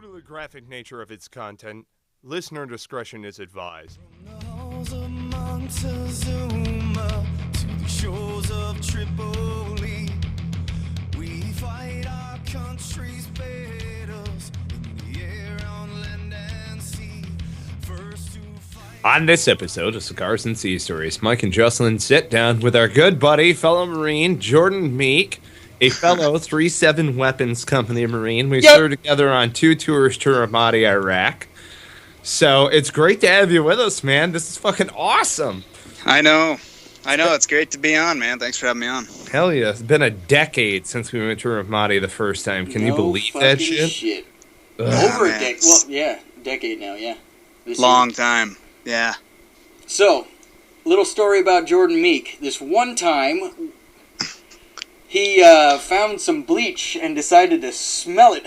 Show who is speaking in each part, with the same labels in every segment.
Speaker 1: Due to the graphic nature of its content, listener discretion is advised.
Speaker 2: From the halls of Montezuma to the shores of Tripoli, we fight our country's battles in the air, on land and sea. First to fight.
Speaker 3: On this episode of Cigars and Sea Stories, Mike and Juslin sit down with our good buddy, fellow Marine, Jordan Meek, a fellow 3-7 Weapons Company Marine. We served together on 2 tours to Ramadi, Iraq. So it's great to have you with us, man. This is fucking awesome.
Speaker 4: I know. It's great to be on, man. Thanks for having me on.
Speaker 3: Hell yeah. It's been a decade since we went to Ramadi the first time. Can you believe that shit?
Speaker 5: Over a decade. Well, yeah, a decade now, yeah.
Speaker 4: Long time, yeah.
Speaker 5: So, little story about Jordan Meek. This one time, he found some bleach and decided to smell it.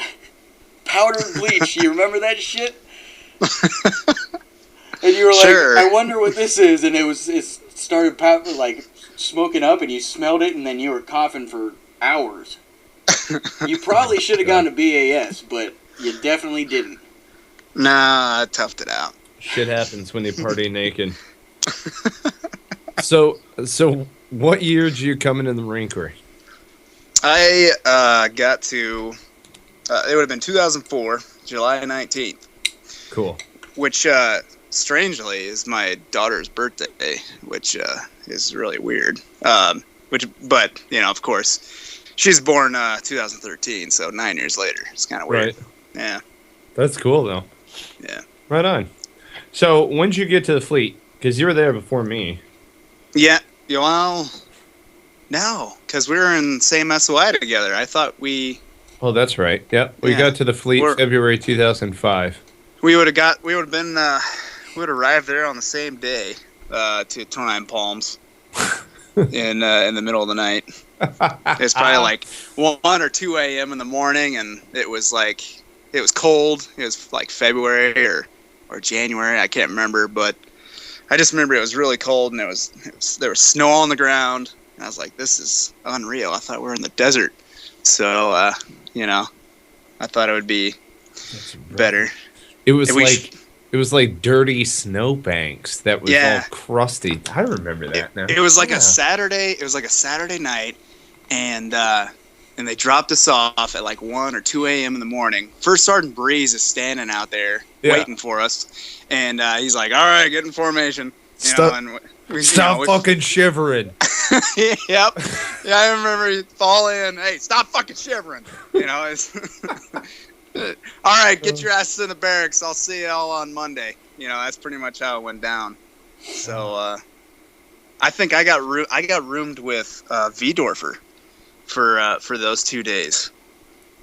Speaker 5: Powdered bleach. You remember that shit? And you were like,
Speaker 4: sure.
Speaker 5: I wonder what this is. And it started smoking up, and you smelled it, and then you were coughing for hours. You probably should have gone to BAS, but you definitely didn't.
Speaker 4: Nah, I toughed it out.
Speaker 3: Shit happens when you party naked. So what year did you come into the Marine Corps?
Speaker 4: I got to, it would have been 2004, July 19th.
Speaker 3: Cool.
Speaker 4: Which, strangely, is my daughter's birthday, which is really weird. But, of course, she's born 2013, so 9 years later. It's kind of weird.
Speaker 3: Right.
Speaker 4: Yeah.
Speaker 3: That's cool, though.
Speaker 4: Yeah.
Speaker 3: Right on. So, when did you get to the fleet? Because you were there before me.
Speaker 4: Yeah. Well, no, because we were in the same SOI together. I thought we...
Speaker 3: Oh, that's right. Yep. We got to the fleet February 2005.
Speaker 4: We would have arrived there on the same day to 29 Palms in the middle of the night. It's probably like 1 or 2 a.m. in the morning, and it was cold. It was like February or January. I can't remember, but I just remember it was really cold, and there was snow on the ground. And I was like, this is unreal. I thought we were in the desert. So, I thought it would be better.
Speaker 3: It was like dirty snowbanks that was all crusty. I remember that now.
Speaker 4: It was like a Saturday. It was like a Saturday night, and they dropped us off at like 1 or 2 a.m. in the morning. First Sergeant Breeze is standing out there waiting for us, and he's like, "All right, get in formation."
Speaker 3: Stop fucking shivering.
Speaker 4: Yep. Yeah, I remember you fall in. Hey, stop fucking shivering. All right, get your asses in the barracks. I'll see y'all on Monday. That's pretty much how it went down. So I think I got roomed with V-Dorfer for those 2 days.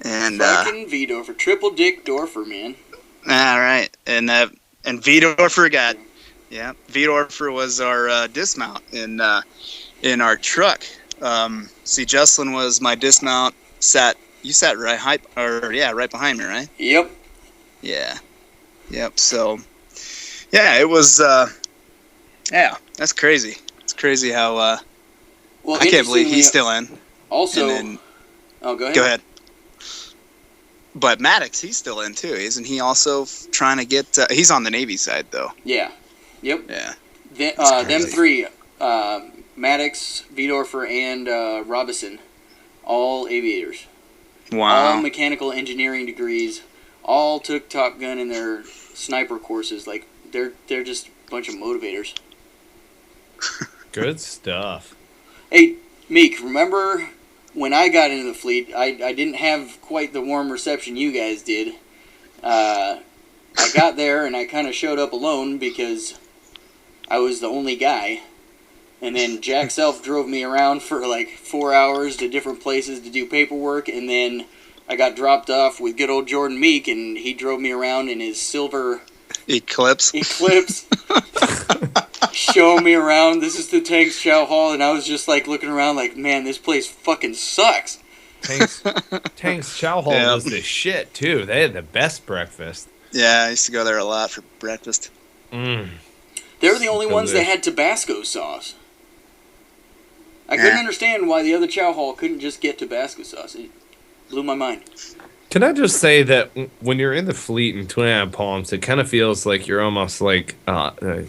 Speaker 4: And
Speaker 5: fucking V-Dorfer, triple dick Dorfer, man.
Speaker 4: All right, and V-Dorfer got V-Dorfer was our dismount in our truck. See, Juslin was my dismount. You sat right behind me, right?
Speaker 5: Yep.
Speaker 4: Yeah. Yep. So, it was. That's crazy. It's crazy how. I can't believe he's still in.
Speaker 5: Also, go ahead.
Speaker 4: Go ahead. But Maddox, he's still in too, isn't he? Also trying to get. He's on the Navy side though.
Speaker 5: Yeah. Yep.
Speaker 4: Yeah.
Speaker 5: Them three, Maddox, Vidorfer, and Robison, all aviators.
Speaker 4: Wow.
Speaker 5: All mechanical engineering degrees, all took Top Gun in their sniper courses. Like they're just a bunch of motivators.
Speaker 3: Good stuff.
Speaker 5: Hey, Meek, remember when I got into the fleet? I didn't have quite the warm reception you guys did. I got there and I kind of showed up alone because I was the only guy. And then Jack Self drove me around for like 4 hours to different places to do paperwork. And then I got dropped off with good old Jordan Meek, and he drove me around in his silver
Speaker 4: Eclipse.
Speaker 5: Showing me around. This is the Tank's Chow Hall. And I was just like looking around like, man, this place fucking sucks.
Speaker 3: Tank's Chow Hall was the shit, too. They had the best breakfast.
Speaker 4: Yeah, I used to go there a lot for breakfast.
Speaker 5: They were the only ones that had Tabasco sauce. I couldn't understand why the other chow hall couldn't just get Tabasco sauce. It blew my mind.
Speaker 3: Can I just say that when you're in the fleet in 29 Palms, it kind of feels like you're almost like a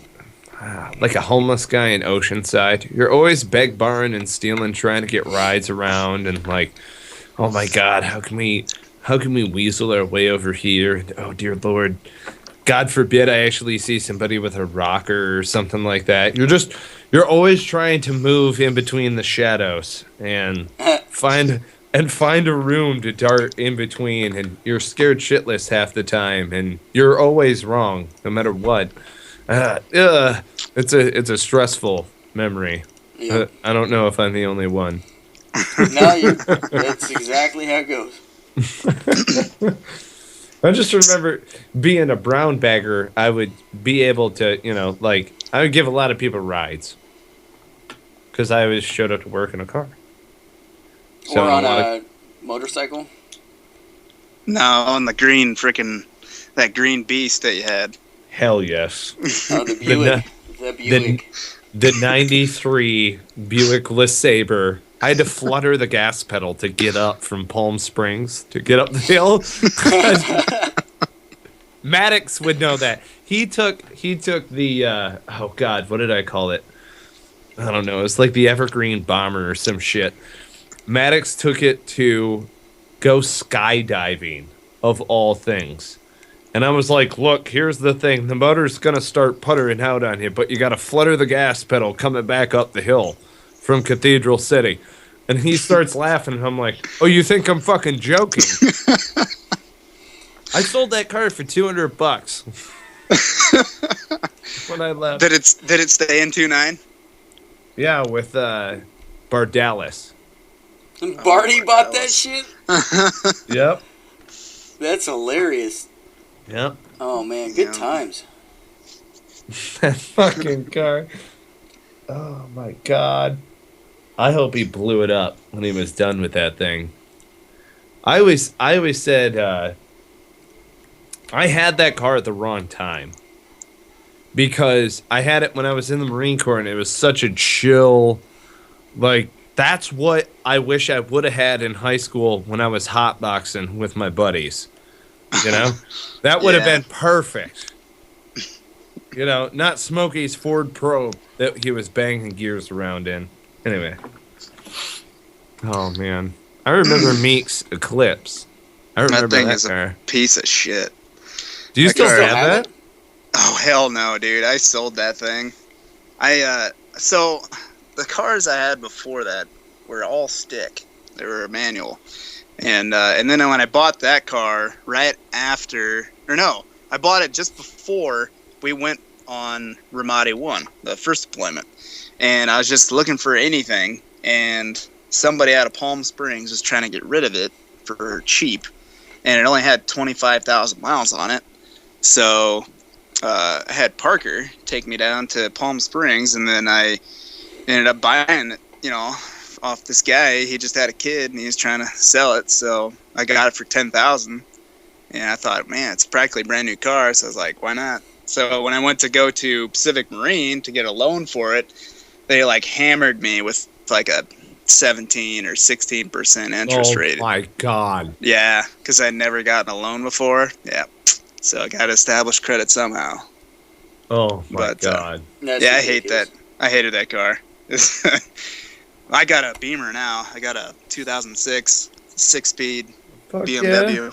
Speaker 3: homeless guy in Oceanside. You're always beg, borrowing, and stealing, trying to get rides around, and like, oh my God, how can we weasel our way over here? And, oh dear Lord, God forbid I actually see somebody with a rocker or something like that. You're always trying to move in between the shadows and find a room to dart in between, and you're scared shitless half the time, and you're always wrong no matter what. It's a stressful memory.
Speaker 5: Yep.
Speaker 3: I don't know if I'm the only one.
Speaker 5: No, that's exactly how it goes.
Speaker 3: I just remember being a brown bagger, I would be able to, I would give a lot of people rides. Because I always showed up to work in a car.
Speaker 5: Or on a motorcycle?
Speaker 4: No, on the green that green beast that you had.
Speaker 3: Hell yes.
Speaker 5: Oh, the Buick. The Buick.
Speaker 3: The 93 Buick LeSabre. I had to flutter the gas pedal to get up from Palm Springs, to get up the hill. Maddox would know that. He took the, oh God, what did I call it? I don't know. It was like the Evergreen Bomber or some shit. Maddox took it to go skydiving, of all things. And I was like, look, here's the thing. The motor's going to start puttering out on you, but you got to flutter the gas pedal coming back up the hill from Cathedral City. And he starts laughing, and I'm like, oh, you think I'm fucking joking? I sold that car for $200 when I left.
Speaker 4: Did it stay in 2.9?
Speaker 3: Yeah, with Bardalis.
Speaker 5: Barty bought that shit?
Speaker 3: Yep.
Speaker 5: That's hilarious.
Speaker 3: Yep.
Speaker 5: Oh, man. Good times.
Speaker 3: That fucking car. Oh, my God. I hope he blew it up when he was done with that thing. I always said I had that car at the wrong time. Because I had it when I was in the Marine Corps, and it was such a chill, like, that's what I wish I would have had in high school when I was hotboxing with my buddies. That would have been perfect. Not Smokey's Ford Probe that he was banging gears around in. Anyway. Oh, man. I remember Meek's Eclipse. I remember
Speaker 4: that thing
Speaker 3: that
Speaker 4: is
Speaker 3: car.
Speaker 4: a piece of shit.
Speaker 3: Do you still have that?
Speaker 4: Oh, hell no, dude. I sold that thing. So the cars I had before that were all stick. They were manual. And then when I bought that car right after, I bought it just before we went on Ramadi 1, the first deployment. And I was just looking for anything, and somebody out of Palm Springs was trying to get rid of it for cheap. And it only had 25,000 miles on it. So I had Parker take me down to Palm Springs, and then I ended up buying it, off this guy. He just had a kid, and he was trying to sell it, so I got it for $10,000. And I thought, man, it's practically a brand new car, so I was like, why not? So when I went to go to Pacific Marine to get a loan for it, they hammered me with like a 17 or 16% interest rate.
Speaker 3: Oh my God.
Speaker 4: Yeah, because I'd never gotten a loan before. Yeah. So I got to establish credit somehow.
Speaker 3: Oh my God.
Speaker 4: Yeah, I hate that. I hated that car. I got a Beamer now. I got a 2006 6-speed BMW.
Speaker 5: Yeah.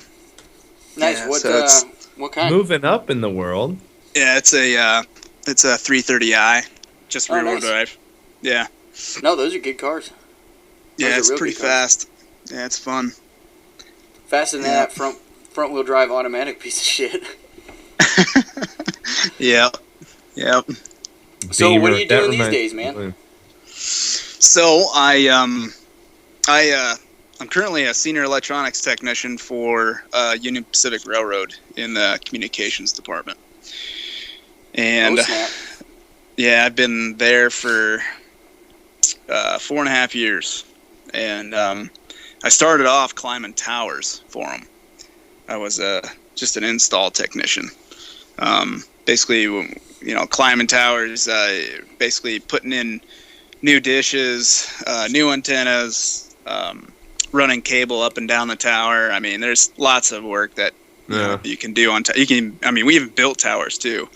Speaker 5: Nice.
Speaker 4: Yeah,
Speaker 5: what kind?
Speaker 3: Moving up in the world.
Speaker 4: Yeah, it's a 330i, just rear-wheel drive. Yeah.
Speaker 5: No, those are good cars.
Speaker 4: Yeah, it's pretty fast. Yeah, it's fun.
Speaker 5: Faster than that front-wheel drive automatic piece of shit.
Speaker 4: Yep.
Speaker 5: So what are you doing these days, man?
Speaker 4: So I'm currently a senior electronics technician for Union Pacific Railroad in the communications department. And yeah, I've been there for 4.5 years. And I started off climbing towers for them. I was just an install technician. Basically, climbing towers, basically putting in new dishes, new antennas, running cable up and down the tower. I mean, there's lots of work that you can do on. We even built towers too.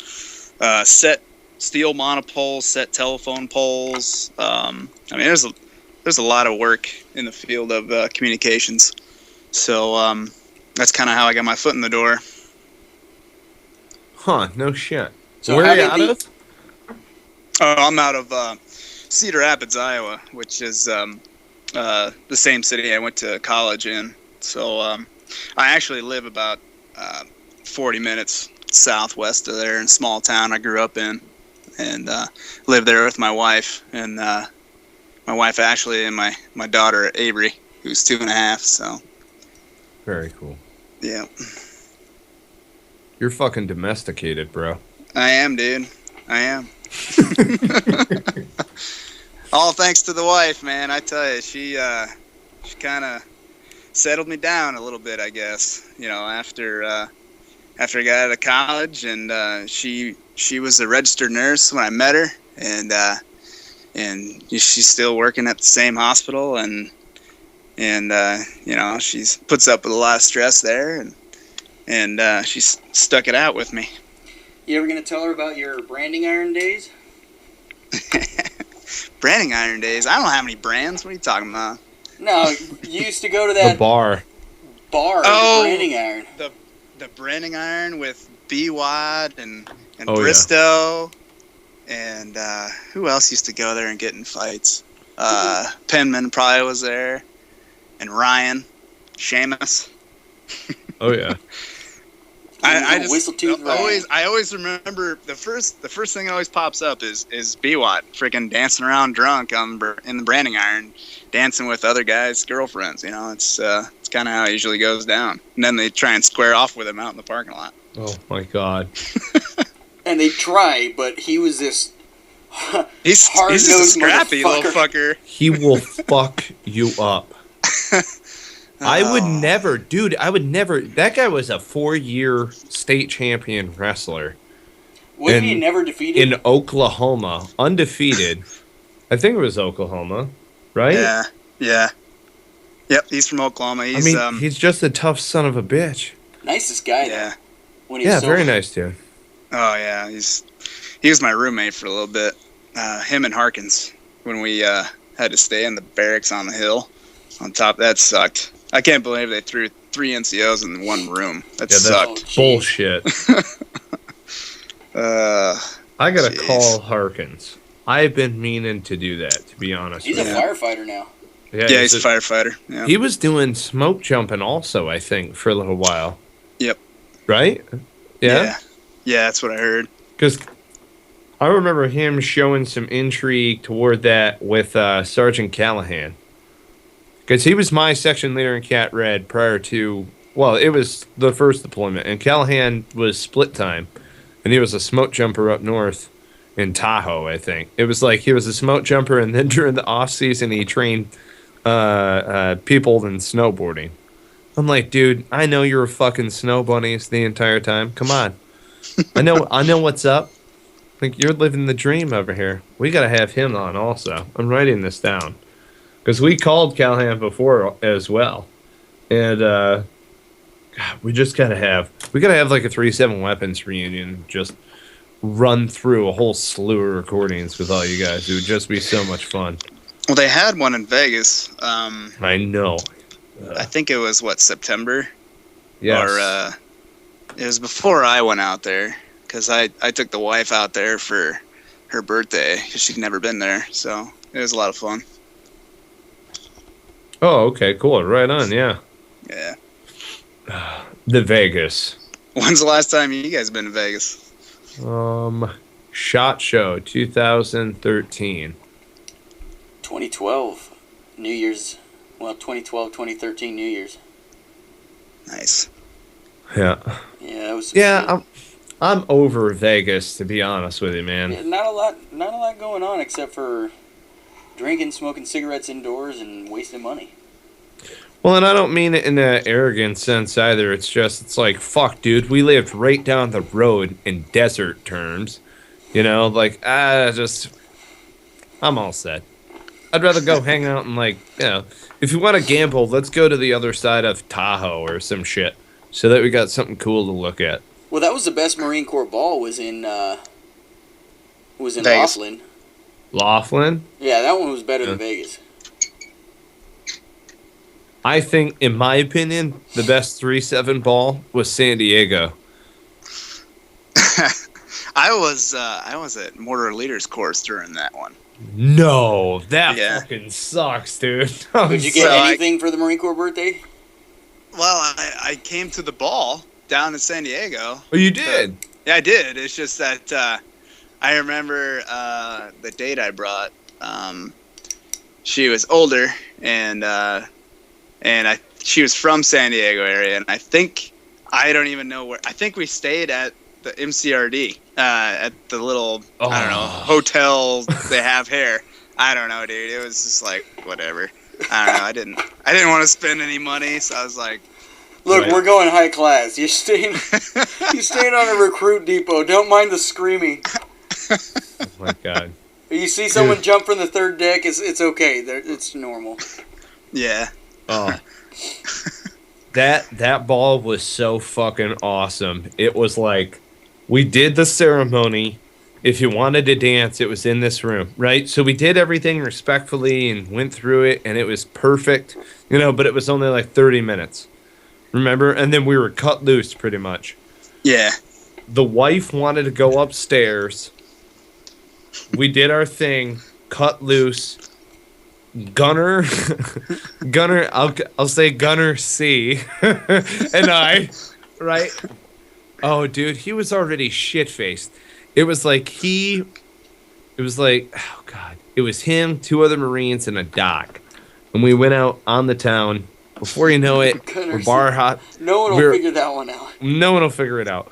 Speaker 4: Set steel monopoles, set telephone poles. There's a lot of work in the field of communications. So that's kind of how I got my foot in the door.
Speaker 3: Huh? No shit.
Speaker 5: So
Speaker 3: where
Speaker 5: how
Speaker 3: are you
Speaker 5: did
Speaker 3: out
Speaker 5: the-
Speaker 3: of?
Speaker 4: I'm out of Cedar Rapids, Iowa, which is the same city I went to college in. So I actually live about 40 minutes southwest of there in a small town I grew up in, and lived there with my wife and my wife Ashley and my daughter Avery, who's 2.5. So
Speaker 3: Very cool.
Speaker 4: yeah,
Speaker 3: You're fucking domesticated, bro.
Speaker 4: I am, dude. I am. All thanks to the wife, man. I tell you, she kind of settled me down a little bit, I guess. After I got out of college, and she was a registered nurse when I met her, and she's still working at the same hospital, and she puts up with a lot of stress there, and she's stuck it out with me.
Speaker 5: You ever gonna tell her about your branding iron days?
Speaker 4: Branding iron days? I don't have any brands. What are you talking about?
Speaker 5: No, you used to go to
Speaker 3: The
Speaker 5: that
Speaker 3: bar.
Speaker 5: bar,
Speaker 4: Oh.
Speaker 5: the branding iron.
Speaker 4: The branding iron with B-Wad and
Speaker 3: Oh, yeah.
Speaker 4: Bristow, and who else used to go there and get in fights? Penman probably was there, and Ryan, Seamus.
Speaker 3: Oh yeah.
Speaker 4: I always remember the first thing that always pops up is B-Watt freaking dancing around drunk in the branding iron, dancing with other guys' girlfriends. It's kind of how it usually goes down. And then they try and square off with him out in the parking lot.
Speaker 3: Oh my god.
Speaker 5: And they try, but he was this
Speaker 4: He's
Speaker 5: hard-nosed
Speaker 4: just a scrappy
Speaker 5: motherfucker.
Speaker 4: little fucker.
Speaker 3: He will fuck you up. I would never, dude. That guy was a 4-year state champion wrestler
Speaker 5: Wasn't he never defeated?
Speaker 3: in Oklahoma, undefeated. I think it was Oklahoma, right?
Speaker 4: Yeah. Yep, he's from Oklahoma.
Speaker 3: He's just a tough son of a bitch.
Speaker 5: Nicest guy, though.
Speaker 4: Yeah.
Speaker 5: When he was
Speaker 3: Yeah,
Speaker 5: sober.
Speaker 3: very nice dude.
Speaker 4: Oh yeah, he was my roommate for a little bit. Him and Harkins, when we had to stay in the barracks on the hill on top. That sucked. I can't believe they threw 3 NCOs in one room. That sucked.
Speaker 5: Oh,
Speaker 3: Bullshit. I gotta
Speaker 4: Jeez.
Speaker 3: call Harkins. I've been meaning to do that, to be honest
Speaker 5: He's
Speaker 3: with
Speaker 5: a
Speaker 3: you.
Speaker 5: firefighter now.
Speaker 4: Yeah, he's a firefighter. Yeah.
Speaker 3: He was doing smoke jumping also, I think, for a little while.
Speaker 4: Yep.
Speaker 3: Right? Yeah?
Speaker 4: Yeah, that's what I heard.
Speaker 3: Because I remember him showing some intrigue toward that with Sergeant Callahan. Because he was my section leader in Cat Red prior to... Well, it was the first deployment. And Callahan was split time. And he was a smoke jumper up north in Tahoe, I think. It was like he was a smoke jumper, and then during the off-season, he trained people in snowboarding. I'm like, dude, I know you were fucking snow bunnies the entire time. Come on. I know what's up. Like, you're living the dream over here. We got to have him on also. I'm writing this down. Because we called Callahan before as well. And God, we gotta have like a 3-7 weapons reunion. Just run through a whole slew of recordings with all you guys. It would just be so much fun.
Speaker 4: Well, they had one in Vegas.
Speaker 3: I know.
Speaker 4: I think it was, September?
Speaker 3: Yes.
Speaker 4: Or it was before I went out there. Because I took the wife out there for her birthday. Because she'd never been there. So it was a lot of fun.
Speaker 3: Oh, okay, cool. Right on, yeah.
Speaker 4: Yeah.
Speaker 3: The Vegas.
Speaker 4: When's the last time you guys been to Vegas?
Speaker 3: SHOT Show 2013.
Speaker 5: 2012. New Year's. Well, 2012, 2013 New Year's.
Speaker 4: Nice.
Speaker 3: Yeah.
Speaker 5: Yeah, it was...
Speaker 3: Yeah, I'm over Vegas, to be honest with you, man.
Speaker 5: Yeah, not a lot going on except for drinking, smoking cigarettes indoors, and wasting money.
Speaker 3: Well, and I don't mean it in an arrogant sense either. It's like, fuck, dude, we lived right down the road in desert terms. I'm all set. I'd rather go hang out and if you want to gamble, let's go to the other side of Tahoe or some shit, so that we got something cool to look at.
Speaker 5: Well, that was the best Marine Corps ball was in
Speaker 4: Vegas.
Speaker 5: Laughlin.
Speaker 3: Laughlin?
Speaker 5: Yeah, that one was better than Vegas.
Speaker 3: I think, in my opinion, the best 3-7 ball was San Diego.
Speaker 4: I was at Mortar Leaders course during that one.
Speaker 3: No, that fucking sucks, dude.
Speaker 5: Did you get anything for the Marine Corps birthday?
Speaker 4: Well, I came to the ball down in San Diego.
Speaker 3: Oh, you did?
Speaker 4: Yeah, I did. It's just that I remember the date I brought. She was older, and she was from San Diego area, and I don't even know where. I think we stayed at the MCRD at the little I don't know hotel they have here. I don't know, dude. It was just like whatever. I don't know. I didn't want to spend any money, so I was like,
Speaker 5: look, we're going high class. You're staying on a recruit depot. Don't mind the screaming.
Speaker 3: Oh my god.
Speaker 5: You see someone jump from the third deck, it's okay. It's normal.
Speaker 4: Yeah.
Speaker 3: Oh. That ball was so fucking awesome. It was like, we did the ceremony. If you wanted to dance, it was in this room, right? So we did everything respectfully and went through it, and it was perfect, but it was only like 30 minutes. Remember? And then we were cut loose pretty much.
Speaker 4: Yeah.
Speaker 3: The wife wanted to go upstairs. We did our thing, cut loose. Gunner, I'll say Gunner C, and I, right? Oh, dude, he was already shit-faced. It was like, oh, God. It was him, 2 other Marines, and a doc. And we went out on the town. Before you know it, we're bar hop.
Speaker 5: No one will figure that one out.
Speaker 3: No one will figure it out.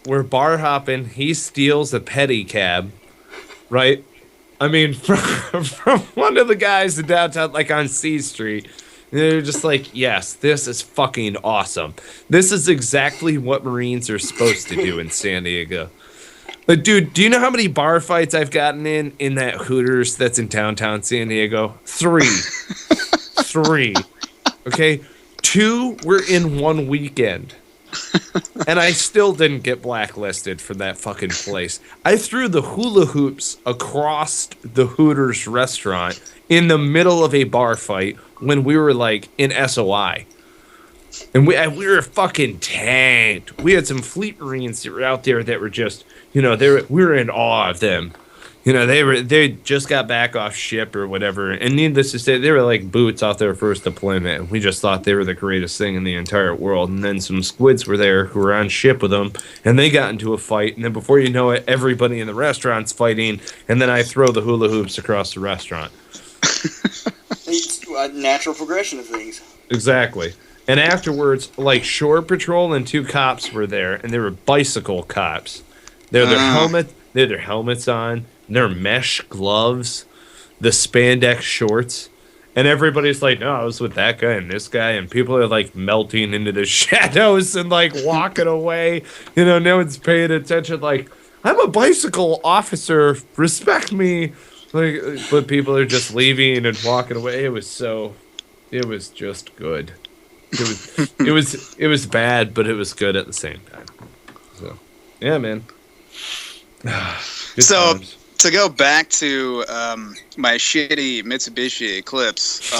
Speaker 3: We're bar hopping. He steals a pedicab, right? I mean, from one of the guys in downtown, like on C Street. They're just like, yes, this is fucking awesome. This is exactly what Marines are supposed to do in San Diego. But, dude, do you know how many bar fights I've gotten in that Hooters that's in downtown San Diego? 3. 3. Okay? 2 were in one weekend. And I still didn't get blacklisted for that fucking place. I threw the hula hoops across the Hooters restaurant in the middle of a bar fight when we were like in SOI. And we were fucking tanked. We had some Fleet Marines that were out there that were just, we were in awe of them. They just got back off ship or whatever, and needless to say, they were like boots off their first deployment. And we just thought they were the greatest thing in the entire world. And then some squids were there who were on ship with them, and they got into a fight. And then before you know it, everybody in the restaurant's fighting, and then I throw the hula hoops across the restaurant.
Speaker 5: It's a natural progression of things.
Speaker 3: Exactly. And afterwards, like shore patrol and 2 cops were there, and they were bicycle cops. They had their helmets on. Their mesh gloves, the spandex shorts, and everybody's like, no, I was with that guy and this guy, and people are like melting into the shadows and like walking away. No one's paying attention. Like, I'm a bicycle officer, respect me. Like, but people are just leaving and walking away. It was just good. It was bad, but it was good at the same time. So, yeah, man. Good times.
Speaker 4: To go back to my shitty Mitsubishi Eclipse,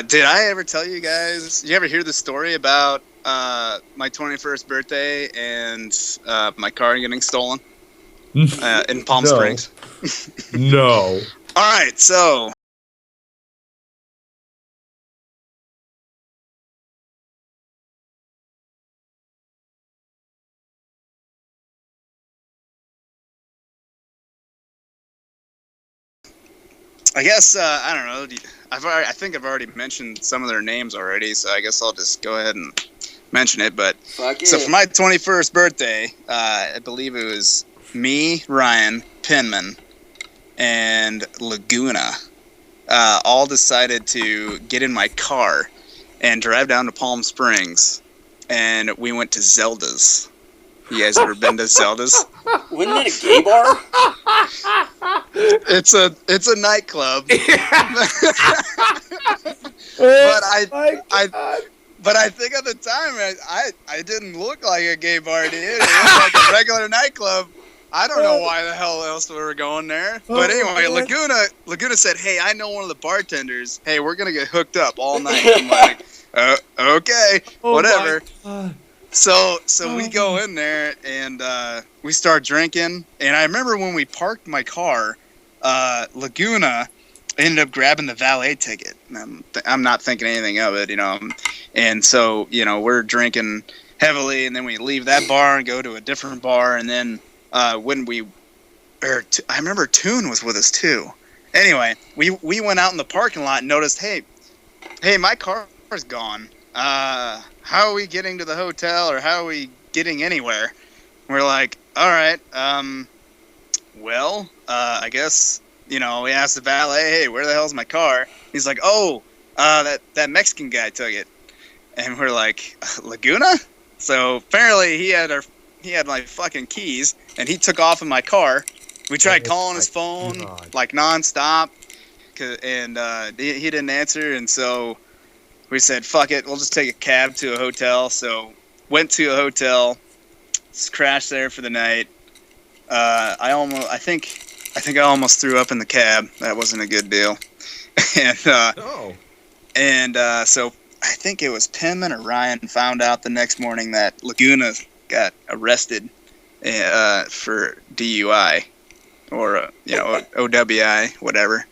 Speaker 4: did I ever tell you guys? Did you ever hear the story about my 21st birthday and my car getting stolen in Palm Springs?
Speaker 3: No.
Speaker 4: All right, so I guess I don't know. I think I've already mentioned some of their names already, so I guess I'll just go ahead and mention it. But so for my 21st birthday, I believe it was me, Ryan, Penman, and Laguna all decided to get in my car and drive down to Palm Springs, and we went to Zelda's. You guys ever been to Zelda's?
Speaker 5: Wasn't that a gay bar?
Speaker 4: It's a nightclub. But I think at the time I didn't look like a gay bar, dude. It looked like a regular nightclub. I don't know why the hell else we were going there. But anyway, Laguna said, "Hey, I know one of the bartenders. Hey, we're gonna get hooked up all night." I'm like, okay, whatever. So we go in there and we start drinking. And I remember when we parked my car, Laguna ended up grabbing the valet ticket. I'm not thinking anything of it, you know. And so, you know, we're drinking heavily, and then we leave that bar and go to a different bar. And then I remember Toon was with us too. Anyway, we went out in the parking lot and noticed, hey, my car's gone. How are we getting to the hotel, or how are we getting anywhere? We're like, all right, I guess, you know, we asked the valet, hey, where the hell's my car? He's like, that Mexican guy took it. And we're like, Laguna? So apparently he had my fucking keys, and he took off in my car. We tried calling his phone like nonstop, and he didn't answer. And so we said, "Fuck it, we'll just take a cab to a hotel." So went to a hotel, just crashed there for the night. I think I almost threw up in the cab. That wasn't a good deal. And so I think it was Penman or Ryan found out the next morning that Laguna got arrested for DUI or OWI, whatever.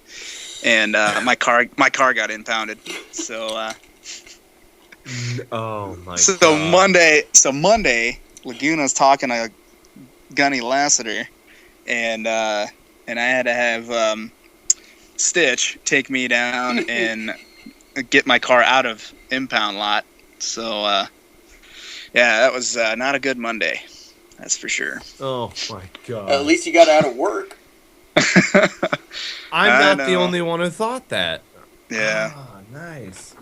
Speaker 4: And my car got impounded. So Monday Laguna's talking to Gunny Lassiter, and I had to have Stitch take me down and get my car out of impound lot. So that was not a good Monday, that's for sure.
Speaker 3: Oh my god.
Speaker 5: At least you got out of work.
Speaker 3: I'm not the only one who thought that.
Speaker 4: Yeah.
Speaker 3: Oh, nice.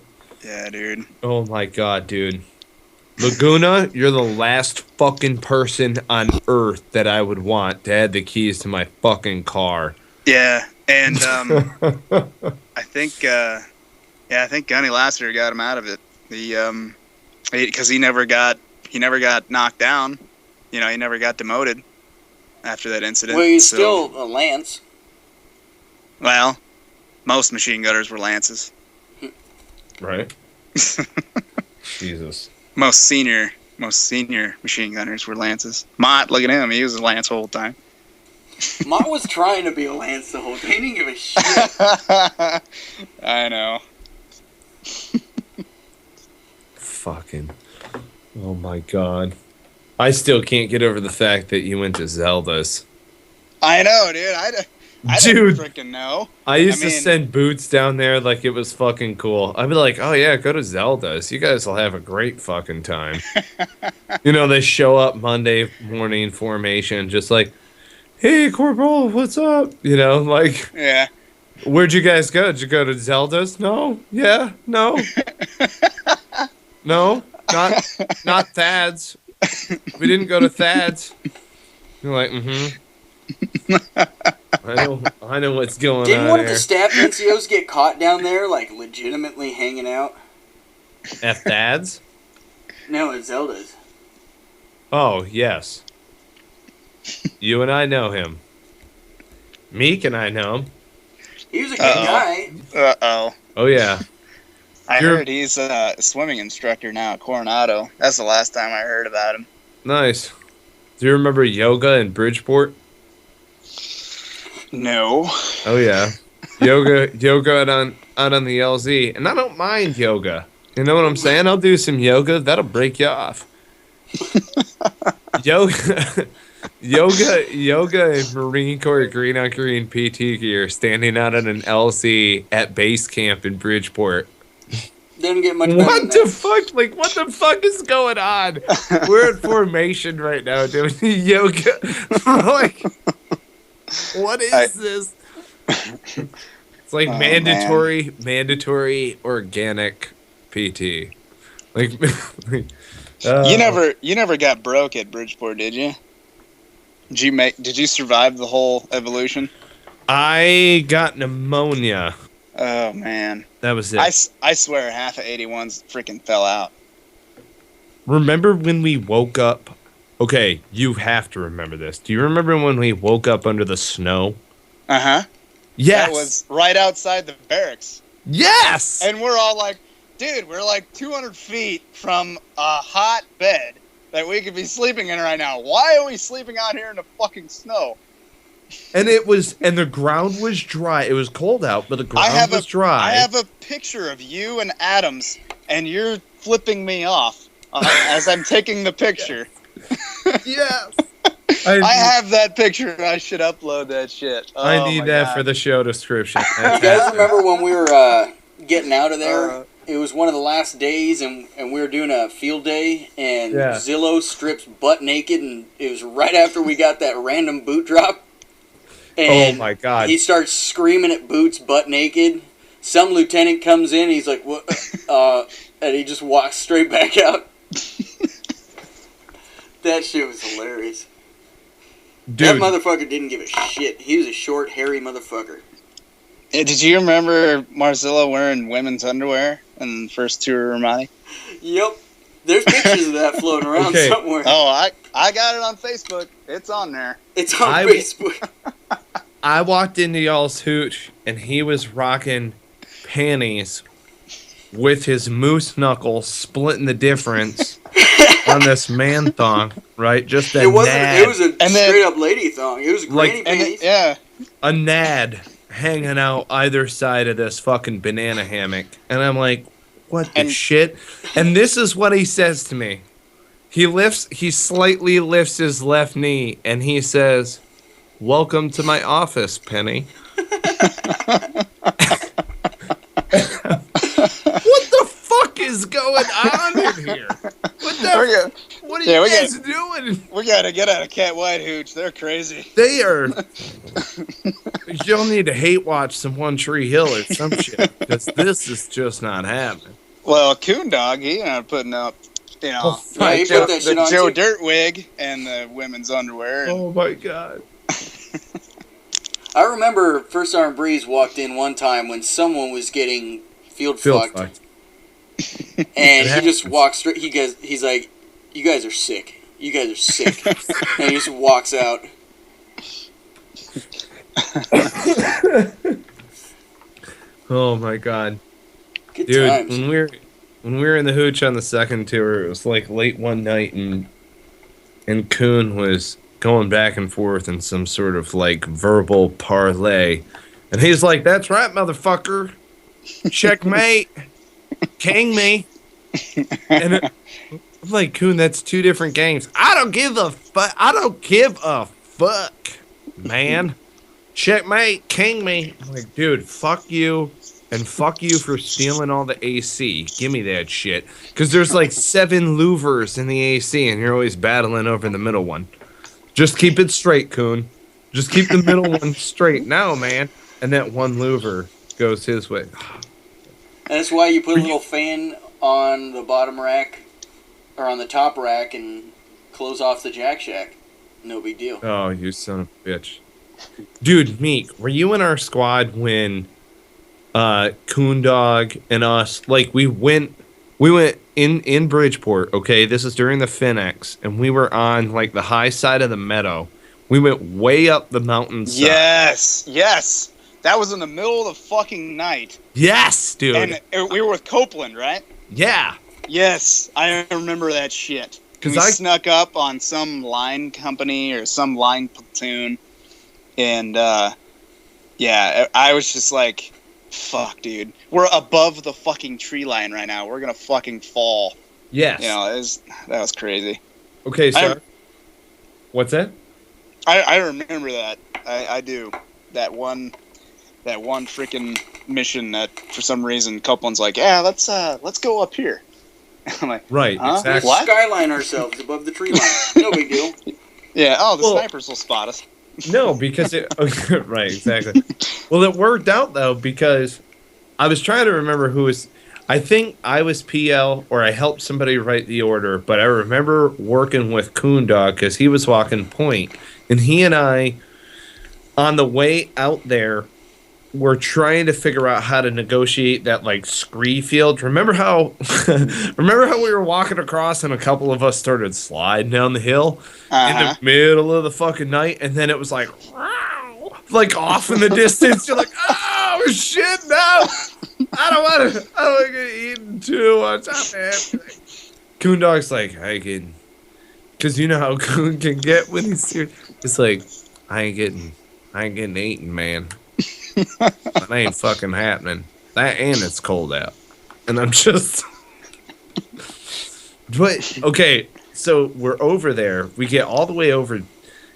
Speaker 4: Yeah, dude.
Speaker 3: Oh my god, dude. Laguna, you're the last fucking person on earth that I would want to have the keys to my fucking car.
Speaker 4: Yeah, and I think Gunny Lassiter got him out of it. Because he never got knocked down. You know, he never got demoted after that incident.
Speaker 5: Well, he's still a lance.
Speaker 4: Well, most machine gunners were lances.
Speaker 3: Right? Jesus.
Speaker 4: Most senior machine gunners were lances. Mott, look at him. He was a lance the whole time.
Speaker 5: Mott was trying to be a lance the whole time. He didn't give a shit.
Speaker 4: I know.
Speaker 3: Fucking. Oh my god. I still can't get over the fact that you went to Zelda's.
Speaker 4: I know, dude. I didn't freaking know.
Speaker 3: I used to send Boots down there like it was fucking cool. I'd be like, oh yeah, go to Zelda's. You guys will have a great fucking time. You know, they show up Monday morning formation, just like, hey, Corporal, what's up? You know, like,
Speaker 4: yeah.
Speaker 3: Where'd you guys go? Did you go to Zelda's? No? Yeah? No? No? Not Thad's. We didn't go to Thad's. You're like, I know what's going on.
Speaker 5: Didn't one of the staff NCOs get caught down there, like, legitimately hanging out?
Speaker 3: At Thad's?
Speaker 5: No, at Zelda's.
Speaker 3: Oh, yes. You and I know him. Meek and I know him.
Speaker 5: He was a good guy.
Speaker 4: Uh-oh.
Speaker 3: Oh, yeah.
Speaker 4: I heard he's a swimming instructor now at Coronado. That's the last time I heard about him.
Speaker 3: Nice. Do you remember yoga in Bridgeport?
Speaker 4: No.
Speaker 3: Oh, yeah. Yoga out on the LZ. And I don't mind yoga. You know what I'm saying? I'll do some yoga. That'll break you off. Yoga in Marine Corps green on green PT gear standing out on an LZ at base camp in Bridgeport.
Speaker 5: Didn't get much better.
Speaker 3: What the fuck? Like, what the fuck is going on? We're in formation right now doing yoga. Like, what is this? It's like mandatory organic PT. Like,
Speaker 4: you never got broke at Bridgeport, did you? Did you survive the whole evolution?
Speaker 3: I got pneumonia.
Speaker 4: Oh man,
Speaker 3: That was it.
Speaker 4: I swear half of 81s freaking fell out.
Speaker 3: Remember when we woke up? Okay, you have to remember this. Do you remember when we woke up under the snow?
Speaker 4: Uh-huh.
Speaker 3: Yes.
Speaker 4: That was right outside the barracks.
Speaker 3: Yes.
Speaker 4: And we're all like, dude, we're like 200 feet from a hot bed that we could be sleeping in right now. Why are we sleeping out here in the fucking snow?
Speaker 3: And the ground was dry. It was cold out, but the ground was dry.
Speaker 4: I have a picture of you and Adams, and you're flipping me off as I'm taking the picture.
Speaker 3: Yes.
Speaker 4: I have that picture. I should upload that shit. Oh,
Speaker 3: I need that
Speaker 4: God.
Speaker 3: for the show description.
Speaker 5: You guys remember when we were getting out of there? It was one of the last days, and we were doing a field day, and Zillow strips butt naked, and it was right after we got that random boot drop. And
Speaker 3: oh my God.
Speaker 5: He starts screaming at Boots butt naked. Some lieutenant comes in, he's like, "What?" And he just walks straight back out. That shit was hilarious.
Speaker 3: Dude.
Speaker 5: That motherfucker didn't give a shit. He was a short, hairy motherfucker.
Speaker 4: Did you remember Marzillo wearing women's underwear in the first tour of Ramadi?
Speaker 5: Yep. There's pictures of that floating around somewhere.
Speaker 4: Oh, I got it on Facebook. It's on there.
Speaker 5: It's on Facebook.
Speaker 3: I walked into y'all's hooch, and he was rocking panties with his moose knuckles splitting the difference on this man thong, right? Just a nad.
Speaker 5: It was a straight up lady thong. It was granny panties.
Speaker 3: A nad hanging out either side of this fucking banana hammock. And I'm like, what the shit? And this is what he says to me. He slightly lifts his left knee, and he says, "Welcome to my office, Penny." What the fuck is going on in here? What are you guys doing?
Speaker 4: We gotta get out of Cat White Hooch. They're crazy.
Speaker 3: They are. You'll need to hate watch some One Tree Hill or some shit, because this is just not happening.
Speaker 4: Well, Coon Dog, he ended up putting up,
Speaker 5: he put that shit on
Speaker 4: Joe
Speaker 5: too.
Speaker 4: Dirt wig and the women's underwear.
Speaker 3: Oh my God.
Speaker 5: I remember First Sergeant Breeze walked in one time when someone was getting field fucked. And he just walks straight. He's like, "You guys are sick. You guys are sick." And he just walks out.
Speaker 3: Oh my God.
Speaker 5: Good
Speaker 3: Dude,
Speaker 5: times.
Speaker 3: when we were in the hooch on the second tour, it was like late one night, and Coon was going back and forth in some sort of like verbal parlay, and he's like, "That's right, motherfucker, checkmate, king me." And I'm like, "Coon, that's two different games. I don't give a fuck. I don't give a fuck, man. Checkmate, king me." I'm like, "Dude, fuck you. And fuck you for stealing all the AC. Give me that shit." Because there's like 7 louvers in the AC, and you're always battling over the middle one. Just keep it straight, Coon. Just keep the middle one straight. No, man. And that one louver goes his way.
Speaker 5: And that's why you put a little fan on the bottom rack, or on the top rack, and close off the jack shack. No big deal.
Speaker 3: Oh, you son of a bitch. Dude, Meek, were you in our squad when Coon Dog and us, like, we went in Bridgeport, okay? This is during the Finex, and we were on, like, the high side of the meadow. We went way up the mountainside.
Speaker 4: Yes. That was in the middle of the fucking night.
Speaker 3: Yes, dude.
Speaker 4: And we were with Copeland, right?
Speaker 3: Yeah.
Speaker 4: Yes, I remember that shit. We snuck up on some line company or some line platoon, and, yeah, I was just like, fuck, dude. We're above the fucking tree line right now. We're gonna fucking fall.
Speaker 3: Yes.
Speaker 4: You know, that was crazy.
Speaker 3: Okay, sir. What's that?
Speaker 4: I remember that. I do. That one freaking mission that for some reason Copeland's like, yeah, let's go up here. I'm like,
Speaker 3: right,
Speaker 4: huh?
Speaker 3: exactly.
Speaker 5: Let's skyline ourselves above the tree line. No big deal.
Speaker 4: Yeah. Oh, the snipers will spot us.
Speaker 3: No, because right, exactly. Well, it worked out though, because I was trying to remember who was. I think I was PL, or I helped somebody write the order, but I remember working with Coon Dog because he was walking point, and he and I on the way out there, we're trying to figure out how to negotiate that like scree field. Remember how we were walking across and a couple of us started sliding down the hill in the middle of the fucking night, and then it was like off in the distance. You're like, oh shit, no! I don't want to get eaten too much. Coon Dog's like, I can, because you know how Coon can get when he's serious. It's like, I ain't getting eaten, man. That ain't fucking happening. That and it's cold out. And I'm just but okay, so we're over there. We get all the way over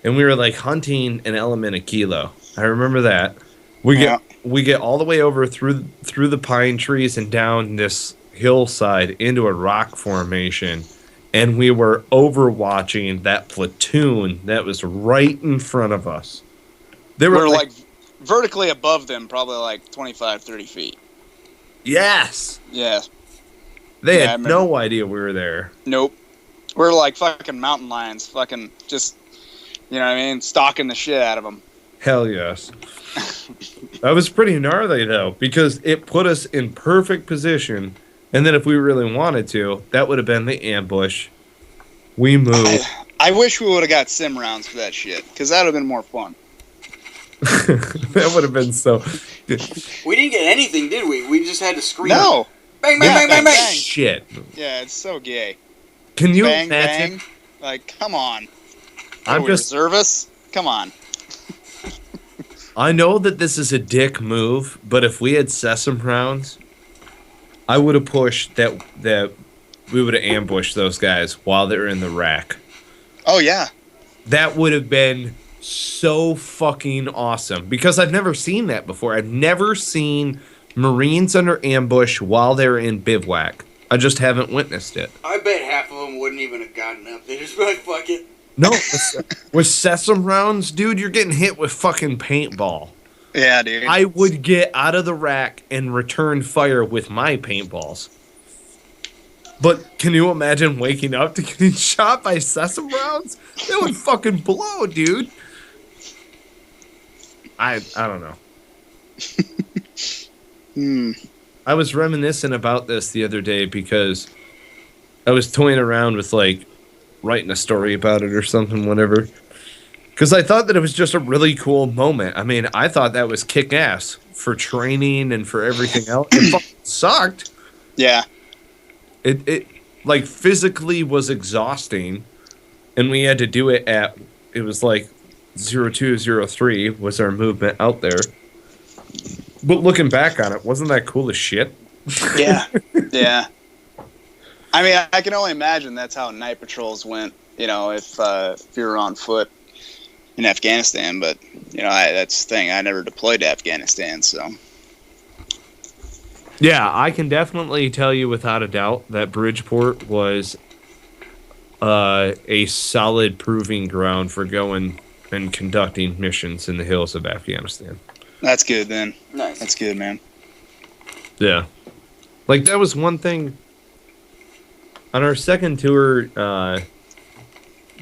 Speaker 3: and we were like hunting an element a kilo. I remember that. We get all the way over through the pine trees and down this hillside into a rock formation, and we were overwatching that platoon that was right in front of us. They were like
Speaker 4: vertically above them, probably like 25, 30 feet.
Speaker 3: Yes.
Speaker 4: Yeah.
Speaker 3: They had no idea we were there.
Speaker 4: Nope. We're like fucking mountain lions, fucking just, you know what I mean, stalking the shit out of them.
Speaker 3: Hell yes. That was pretty gnarly, though, because it put us in perfect position, and then if we really wanted to, that would have been the ambush. We moved.
Speaker 4: I wish we would have got sim rounds for that shit, because that would have been more fun.
Speaker 3: That would have been so.
Speaker 5: We didn't get anything, did we? We just had to scream.
Speaker 4: No.
Speaker 5: Bang, bang, bang, bang, bang.
Speaker 3: Shit.
Speaker 4: Yeah, it's so gay.
Speaker 3: Can you
Speaker 4: bang,
Speaker 3: imagine?
Speaker 4: Bang. Like, come on.
Speaker 3: I'm just
Speaker 4: reservists. Come on.
Speaker 3: I know that this is a dick move, but if we had sesame rounds, I would have pushed that we would have ambushed those guys while they're in the rack.
Speaker 4: Oh yeah.
Speaker 3: That would have been so fucking awesome, because I've never seen that before. I've never seen Marines under ambush while they're in bivouac. I just haven't witnessed it.
Speaker 5: I bet half of them wouldn't even have gotten up. They just like, fuck it.
Speaker 3: No, with sesame rounds, dude, you're getting hit with fucking paintball.
Speaker 4: Yeah, dude.
Speaker 3: I would get out of the rack and return fire with my paintballs. But can you imagine waking up to getting shot by sesame rounds? That would fucking blow, dude. I don't know. I was reminiscing about this the other day because I was toying around with like writing a story about it or something, whatever. Because I thought that it was just a really cool moment. I mean, I thought that was kick-ass for training and for everything else. It fucking sucked.
Speaker 4: Yeah.
Speaker 3: It like physically was exhausting, and we had to do it at, it was like 0203 was our movement out there. But looking back on it, wasn't that cool as shit?
Speaker 4: Yeah. Yeah. I mean, I can only imagine that's how night patrols went, you know, if you were on foot in Afghanistan. But, you know, that's the thing. I never deployed to Afghanistan, so.
Speaker 3: Yeah, I can definitely tell you without a doubt that Bridgeport was a solid proving ground for going and conducting missions in the hills of Afghanistan.
Speaker 4: That's good, then.
Speaker 5: Nice.
Speaker 4: That's good, man.
Speaker 3: Yeah. Like, that was one thing. On our second tour,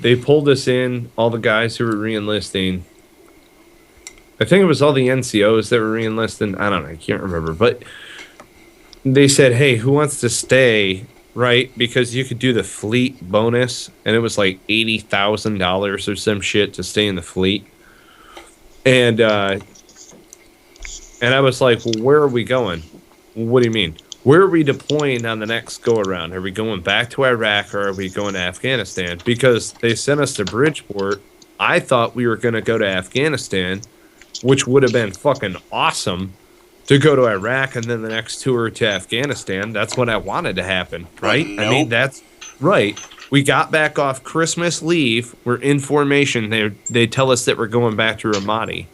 Speaker 3: they pulled us in, all the guys who were re-enlisting. I think it was all the NCOs that were re-enlisting. I don't know. I can't remember. But they said, hey, who wants to stay, right? Because you could do the fleet bonus, and it was like $80,000 or some shit to stay in the fleet. And I was like, well, where are we going? What do you mean? Where are we deploying on the next go-around? Are we going back to Iraq or are we going to Afghanistan? Because they sent us to Bridgeport. I thought we were going to go to Afghanistan, which would have been fucking awesome to go to Iraq and then the next tour to Afghanistan. That's what I wanted to happen, right?
Speaker 5: Nope.
Speaker 3: I mean, that's right. We got back off Christmas leave. We're in formation. They tell us that we're going back to Ramadi.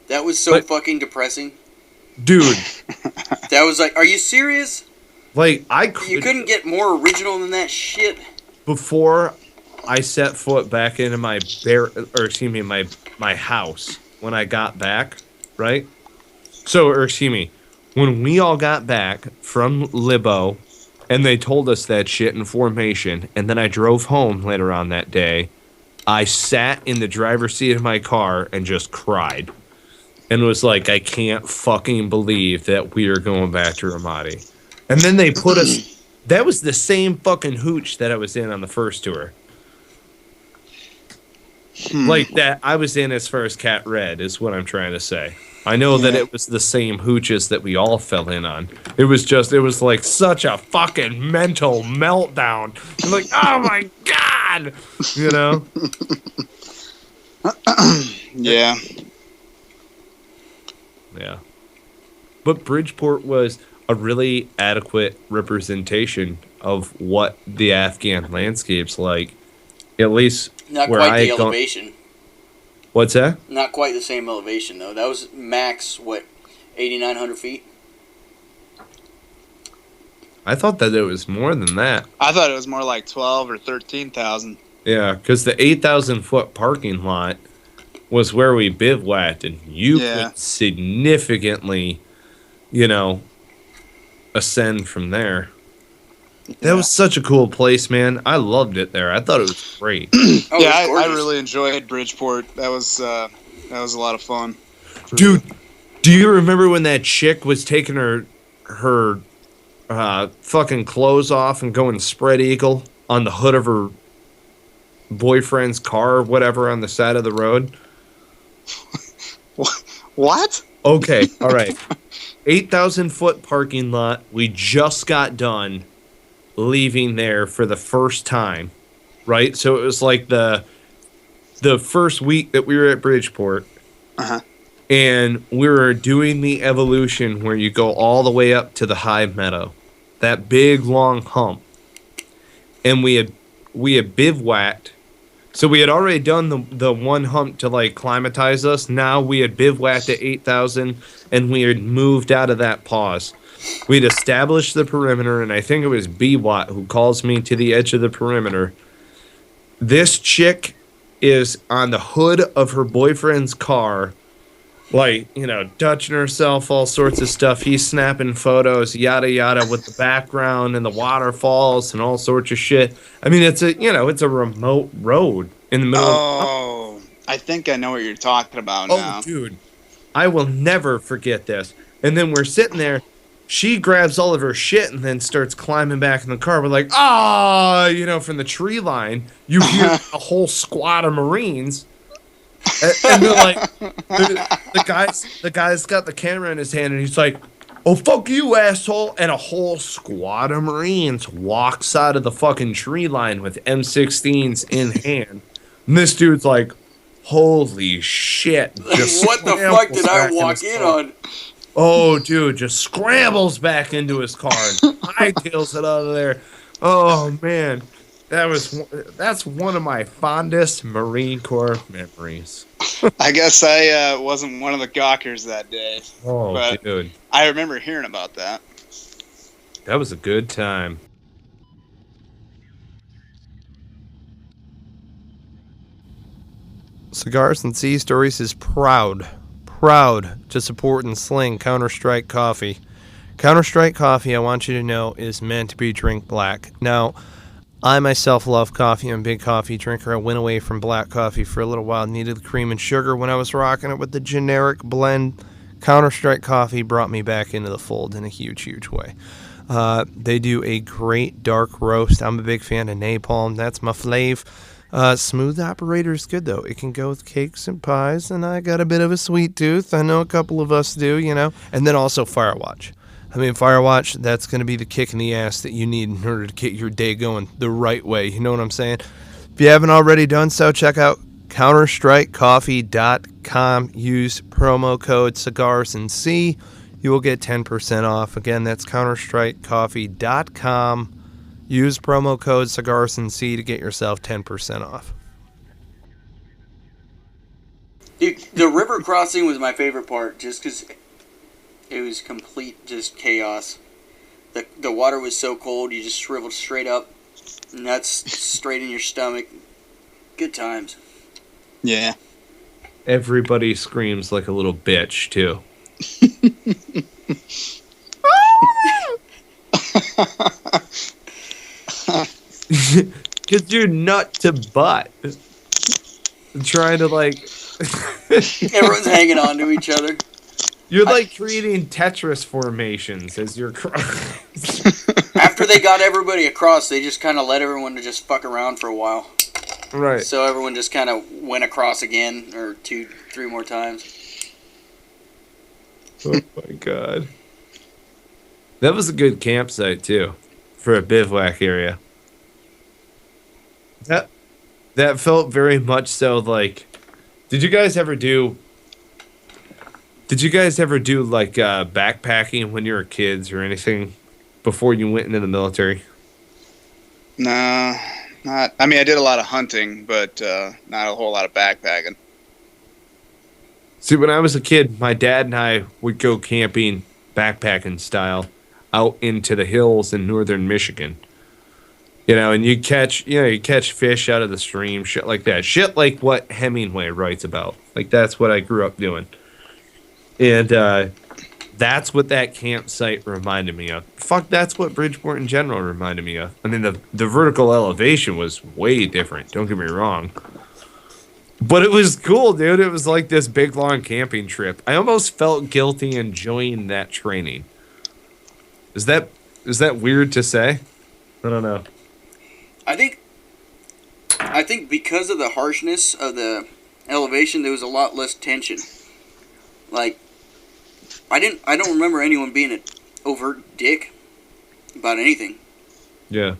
Speaker 5: That was so fucking depressing.
Speaker 3: Dude.
Speaker 5: That was like, are you serious?
Speaker 3: Like,
Speaker 5: You couldn't get more original than that shit.
Speaker 3: Before I set foot back into my my house when I got back, right? When we all got back from Libo and they told us that shit in formation, and then I drove home later on that day, I sat in the driver's seat of my car and just cried. And was like, I can't fucking believe that we are going back to Ramadi. And then they put us... That was the same fucking hooch that I was in on the first tour. Like that I was in as far as Cat Red is what I'm trying to say. I know that it was the same hooches that we all fell in on. It was like such a fucking mental meltdown. I'm like, oh my God! You know?
Speaker 4: Yeah.
Speaker 3: Yeah. But Bridgeport was a really adequate representation of what the Afghan landscape's like. At least
Speaker 5: Not
Speaker 3: where
Speaker 5: quite
Speaker 3: I
Speaker 5: the elevation.
Speaker 3: What's that?
Speaker 5: Not quite the same elevation, though. That was max, 8,900 feet?
Speaker 3: I thought that it was more than that.
Speaker 4: I thought it was more like 12 or 13,000.
Speaker 3: Yeah, because the 8,000-foot parking lot was where we bivouacked, and you could significantly, ascend from there. That was such a cool place, man. I loved it there. I thought it was great.
Speaker 4: I really enjoyed Bridgeport. That was a lot of fun.
Speaker 3: Dude, do you remember when that chick was taking her fucking clothes off and going spread eagle on the hood of her boyfriend's car or whatever on the side of the road?
Speaker 4: What?
Speaker 3: Okay, all right. 8,000-foot parking lot. We just got done leaving there for the first time, right? So it was like the first week that we were at Bridgeport.
Speaker 4: Uh-huh.
Speaker 3: And we were doing the evolution where you go all the way up to the high meadow. That big long hump. And we had bivouacked. So we had already done the one hump to like climatize us. Now we had bivouacked at 8,000 and we had moved out of that pause. We'd established the perimeter, and I think it was B-Watt who calls me to the edge of the perimeter. This chick is on the hood of her boyfriend's car, like, touching herself, all sorts of stuff. He's snapping photos, yada, yada, with the background and the waterfalls and all sorts of shit. I mean, it's a remote road in the middle
Speaker 4: of... I think I know what you're talking about now.
Speaker 3: Oh, dude. I will never forget this. And then we're sitting there. She grabs all of her shit and then starts climbing back in the car. We're like, from the tree line, you hear a whole squad of Marines. And they're like, the guy's got the camera in his hand and he's like, oh, fuck you, asshole. And a whole squad of Marines walks out of the fucking tree line with M16s in hand. And this dude's like, holy shit.
Speaker 5: What the fuck did I walk in on?
Speaker 3: Oh, dude, just scrambles back into his car and hightails it out of there. Oh, man. That's one of my fondest Marine Corps memories.
Speaker 4: I guess I wasn't one of the gawkers that day.
Speaker 3: Oh,
Speaker 4: but
Speaker 3: dude.
Speaker 4: I remember hearing about that.
Speaker 3: That was a good time.
Speaker 1: Cigars and Sea Stories is proud to support and sling Counter-Strike coffee. Counter-Strike coffee, I want you to know, is meant to be drink black. Now, I myself love coffee. I'm a big coffee drinker. I went away from black coffee for a little while. Needed the cream and sugar when I was rocking it with the generic blend. Counter-Strike coffee brought me back into the fold in a huge, huge way. They do a great dark roast. I'm a big fan of napalm. That's my fave. Smooth operator is good, though. It can go with cakes and pies, and I got a bit of a sweet tooth. I know a couple of us do, And then also Firewatch. I mean, Firewatch, that's going to be the kick in the ass that you need in order to get your day going the right way. You know what I'm saying? If you haven't already done so, check out counterstrikecoffee.com. Use promo code Cigars and Sea. You will get 10% off. Again, that's counterstrikecoffee.com. Use promo code Cigars and Sea to get yourself 10% off.
Speaker 5: The river crossing was my favorite part, just because it was complete just chaos. The water was so cold, you just shriveled straight up, nuts straight in your stomach. Good times.
Speaker 4: Yeah.
Speaker 3: Everybody screams like a little bitch, too. Because you're nut to butt. trying to like.
Speaker 5: Everyone's hanging on to each other.
Speaker 3: You're like creating Tetris formations as you're.
Speaker 5: After they got everybody across, they just kind of let everyone to just fuck around for a while.
Speaker 3: Right.
Speaker 5: So everyone just kind of went across again, or 2-3 more times.
Speaker 3: Oh my god. That was a good campsite too, for a bivouac area. That felt very much so like. Did you guys ever do like backpacking when you were kids or anything before you went into the military?
Speaker 4: No, not. I mean, I did a lot of hunting, but not a whole lot of backpacking.
Speaker 3: See, when I was a kid, my dad and I would go camping, backpacking style, out into the hills in northern Michigan. You know, and you catch fish out of the stream, shit like that. Shit like what Hemingway writes about. Like, that's what I grew up doing. And that's what that campsite reminded me of. Fuck, that's what Bridgeport in general reminded me of. I mean, the vertical elevation was way different, don't get me wrong. But it was cool, dude. It was like this big, long camping trip. I almost felt guilty enjoying that training. Is that weird to say? I don't know.
Speaker 5: I think because of the harshness of the elevation, there was a lot less tension. Like, I don't remember anyone being an overt dick about anything.
Speaker 3: Yeah.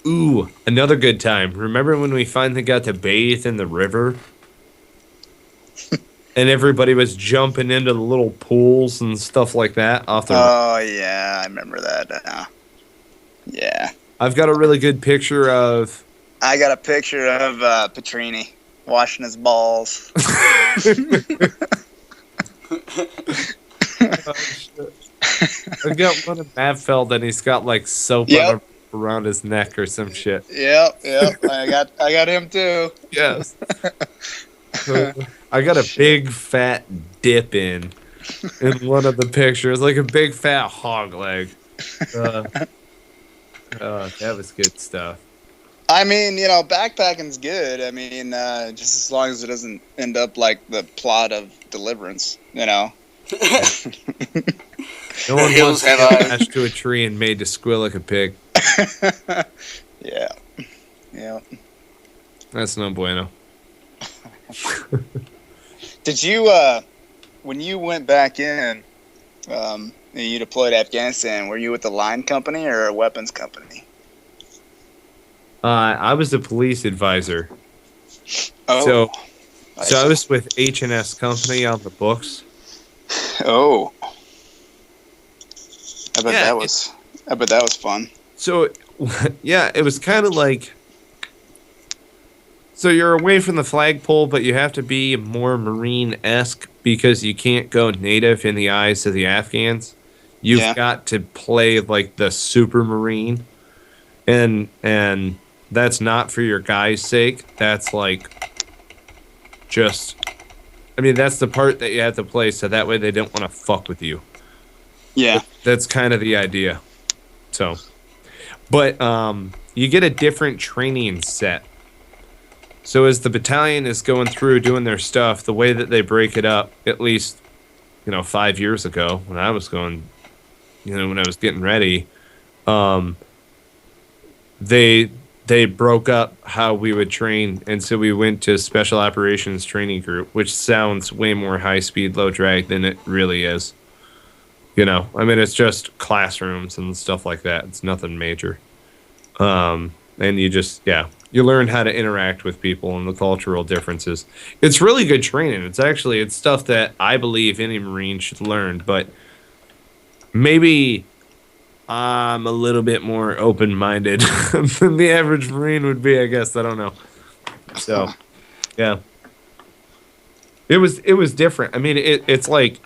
Speaker 3: Ooh, another good time. Remember when we finally got to bathe in the river? And everybody was jumping into the little pools and stuff like that off the.
Speaker 4: Oh yeah, I remember that. Yeah.
Speaker 3: I've got a really good picture of.
Speaker 4: I got a picture of Petrini washing his balls.
Speaker 3: Oh, shit. I've got one of Mavfeld and he's got like soap around his neck or some shit.
Speaker 4: Yep. I got him too.
Speaker 3: Yes. I got a big fat dip in one of the pictures, like a big fat hog leg. That was good stuff.
Speaker 4: I mean, backpacking's good. I mean, just as long as it doesn't end up like the plot of Deliverance,
Speaker 3: No one wants to get lashed to a tree and made to squeal like a pig.
Speaker 4: Yeah.
Speaker 3: That's no bueno.
Speaker 4: Did you, when you went back in, you deployed to Afghanistan, were you with the line company or a weapons company?
Speaker 3: I was a police advisor.
Speaker 4: Oh.
Speaker 3: So I was with H&S Company on the books.
Speaker 4: Oh. I bet that was fun.
Speaker 3: So, yeah, it was kind of like... So you're away from the flagpole, but you have to be more Marine-esque because you can't go native in the eyes of the Afghans. You've got to play like the super Marine. And that's not for your guy's sake. That's like just... I mean, that's the part that you have to play so that way they don't want to fuck with you.
Speaker 4: Yeah.
Speaker 3: That's kind of the idea. So... But you get a different training set. So as the battalion is going through doing their stuff, the way that they break it up, at least, 5 years ago when I was going, when I was getting ready, they broke up how we would train, and so we went to Special Operations Training Group, which sounds way more high speed, low drag than it really is. I mean, it's just classrooms and stuff like that. It's nothing major. And you just, you learn how to interact with people and the cultural differences. It's really good training. It's stuff that I believe any Marine should learn, but maybe I'm a little bit more open-minded than the average Marine would be, I guess. I don't know. So, yeah. It was different. I mean, it's like,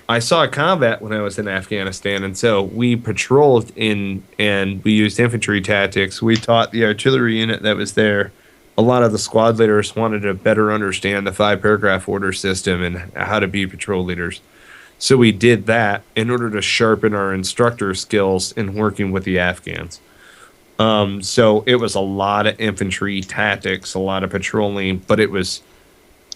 Speaker 3: I saw combat when I was in Afghanistan, and so we patrolled and we used infantry tactics. We taught the artillery unit that was there. A lot of the squad leaders wanted to better understand the 5-paragraph order system and how to be patrol leaders. So we did that in order to sharpen our instructor skills in working with the Afghans. So it was a lot of infantry tactics, a lot of patrolling, but it was,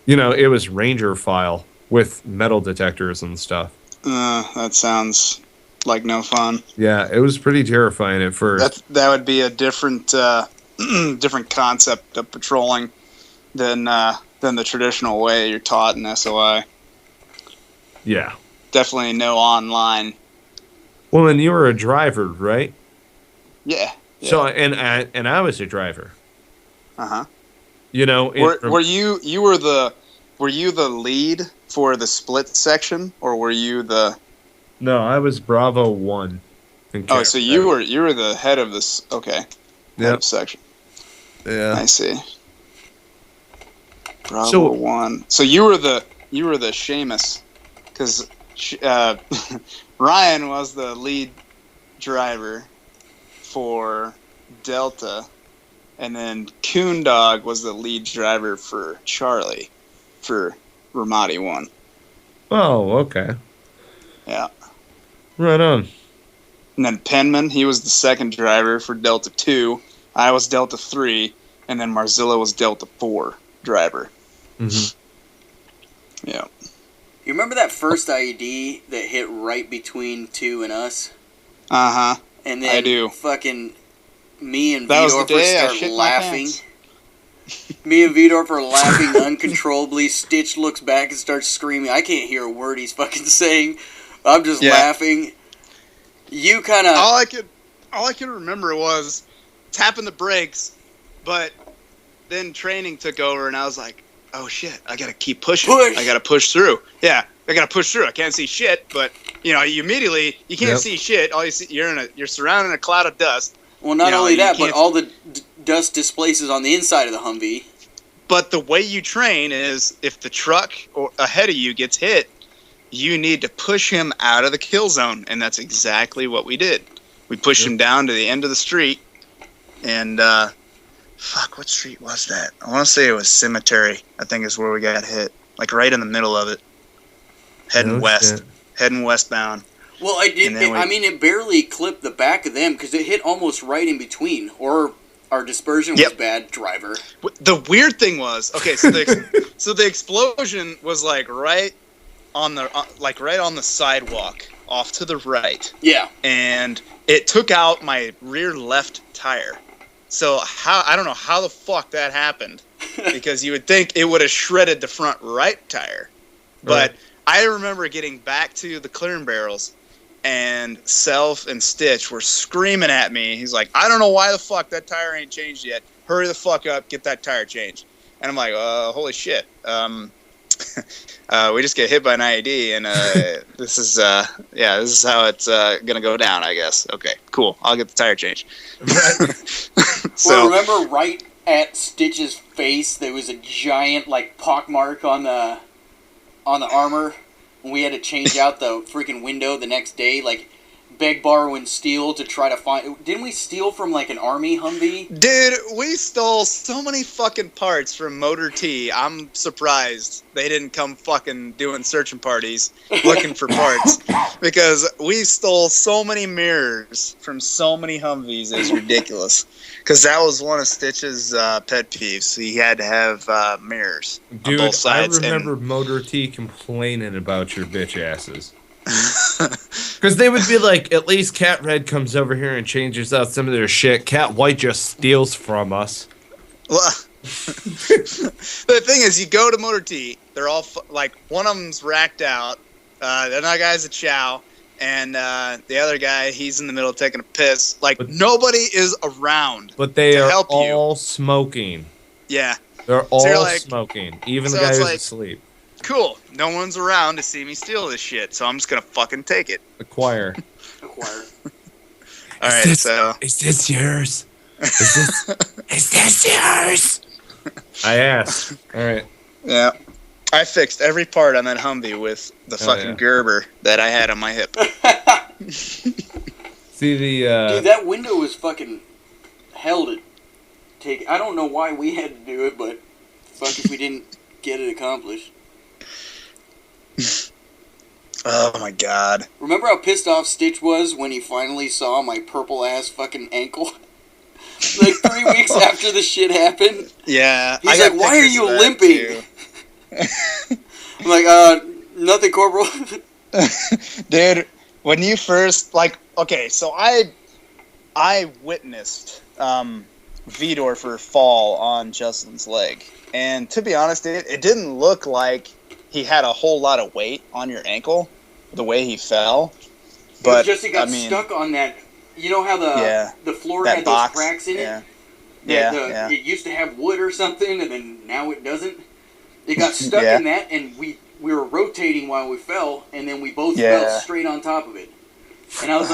Speaker 3: it was Ranger file with metal detectors and stuff.
Speaker 4: That sounds like no fun.
Speaker 3: Yeah, it was pretty terrifying at first.
Speaker 4: That would be a different different concept of patrolling than the traditional way you're taught in SOI.
Speaker 3: Yeah.
Speaker 4: Definitely no online.
Speaker 3: Well, and you were a driver, right?
Speaker 4: Yeah.
Speaker 3: So and I was a driver.
Speaker 4: Uh-huh.
Speaker 3: Were
Speaker 4: you the lead for the split section, or were you the?
Speaker 3: No, I was Bravo 1.
Speaker 4: Oh, so you were the head of this. Okay. Head of section.
Speaker 3: Yeah.
Speaker 4: I see. Bravo 1. So you were the Seamus, because Ryan was the lead driver for Delta, and then Coondog was the lead driver for Charlie for Ramadi 1.
Speaker 3: Oh, okay.
Speaker 4: Yeah.
Speaker 3: Right on.
Speaker 4: And then Penman, he was the second driver for Delta 2. I was Delta 3, and then Marzilla was Delta 4 driver.
Speaker 3: Mm-hmm.
Speaker 4: Yeah.
Speaker 5: You remember that first IED that hit right between 2 and us?
Speaker 4: Uh-huh.
Speaker 5: And then
Speaker 4: I do.
Speaker 5: Fucking me and
Speaker 4: That was the
Speaker 5: Vidorfer
Speaker 4: day I
Speaker 5: start
Speaker 4: shit my
Speaker 5: laughing.
Speaker 4: pants.
Speaker 5: Me and Vidorfer are laughing uncontrollably. Stitch looks back and starts screaming. I can't hear a word he's fucking saying. I'm just laughing. You kind of...
Speaker 4: All I could remember was tapping the brakes, but then training took over, and I was like, oh shit, I gotta keep pushing. I gotta push through. Yeah, I gotta push through. I can't see shit, but you can't see shit. All you see, you're surrounded in a cloud of dust.
Speaker 5: Well, not only that, but all the dust displaces on the inside of the Humvee.
Speaker 4: But the way you train is, if the truck ahead of you gets hit, you need to push him out of the kill zone, and that's exactly what we did. We pushed him down to the end of the street, and what street was that? I want to say it was Cemetery, I think is where we got hit. Like right in the middle of it. Heading westbound.
Speaker 5: Well, it barely clipped the back of them because it hit almost right in between. Or our dispersion was bad, driver.
Speaker 4: The weird thing was, okay, so the explosion was like right on the sidewalk off to the right.
Speaker 5: Yeah.
Speaker 4: And it took out my rear left tire. So I don't know how the fuck that happened, because you would think it would have shredded the front right tire. But I remember getting back to the clearing barrels, and Self and Stitch were screaming at me. He's like, I don't know why the fuck that tire ain't changed yet. Hurry the fuck up, get that tire changed. And I'm like, holy shit. We just get hit by an IED, and this is how it's gonna go down, I guess. Okay, cool. I'll get the tire changed.
Speaker 5: Well, remember right at Stitch's face, there was a giant pock mark on the armor, and we had to change out the freaking window the next day, beg, borrow, and steal to try to find... Didn't we steal from an army Humvee?
Speaker 4: Dude, we stole so many fucking parts from Motor T. I'm surprised they didn't come fucking doing searching parties looking for parts, because we stole so many mirrors from so many Humvees. It's ridiculous. Because that was one of Stitch's pet peeves. He had to have mirrors on both sides.
Speaker 3: I remember Motor T complaining about your bitch asses. Because they would be like, at least Cat Red comes over here and changes out some of their shit. Cat White just steals from us.
Speaker 4: Well, the thing is, you go to Motor T, they're all, one of them's racked out, the other guy's a chow, and the other guy, he's in the middle taking a piss. Nobody is around.
Speaker 3: But they are
Speaker 4: help
Speaker 3: all smoking.
Speaker 4: Yeah.
Speaker 3: They're all smoking. Even the guy who's asleep.
Speaker 4: Cool. No one's around to see me steal this shit, so I'm just gonna fucking take it.
Speaker 3: Acquire.
Speaker 4: All right, so...
Speaker 3: Is this yours? Is this yours? I asked. All right.
Speaker 4: Yeah. I fixed every part on that Humvee with the fucking Gerber that I had on my hip.
Speaker 3: See the...
Speaker 5: Dude, that window was fucking hell to take. I don't know why we had to do it, but fuck if we didn't get it accomplished.
Speaker 4: Oh my god.
Speaker 5: Remember how pissed off Stitch was when he finally saw my purple ass fucking ankle? like 3 weeks after the shit happened.
Speaker 4: Yeah.
Speaker 5: He's like, why are you limping? I'm like, nothing, Corporal.
Speaker 4: Dude, when you first, like, okay, so I witnessed Vidorfer fall on Justin's leg. And to be honest, it didn't look like he had a whole lot of weight on your ankle, the way he fell. But
Speaker 5: just he got stuck on that. You know how the floor had those cracks in it?
Speaker 4: Yeah.
Speaker 5: It used to have wood or something, and then now it doesn't. It got stuck in that, and we were rotating while we fell, and then we both fell straight on top of it. And I was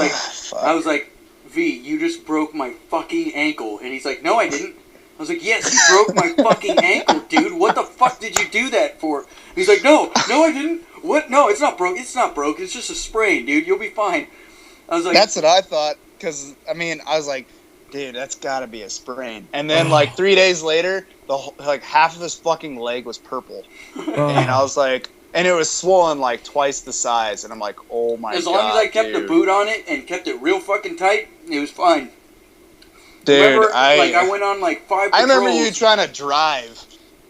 Speaker 5: like, V, you just broke my fucking ankle. And he's like, no, I didn't. I was like, yes, you broke my fucking ankle, dude. What the fuck did you do that for? He's like, no, I didn't. What? No, it's not broke. It's not broke. It's just a sprain, dude. You'll be fine. I was like,
Speaker 4: that's what I thought. Because, I mean, I was like, dude, that's got to be a sprain. And then, like, 3 days later, half of his fucking leg was purple. And I was like, and it was swollen, like, twice the size. And I'm like, oh, my God,
Speaker 5: as long as I kept the boot on it and kept it real fucking tight, it was fine.
Speaker 4: Dude,
Speaker 5: remember, I went on, like, 5 patrols.
Speaker 4: I remember you trying to drive.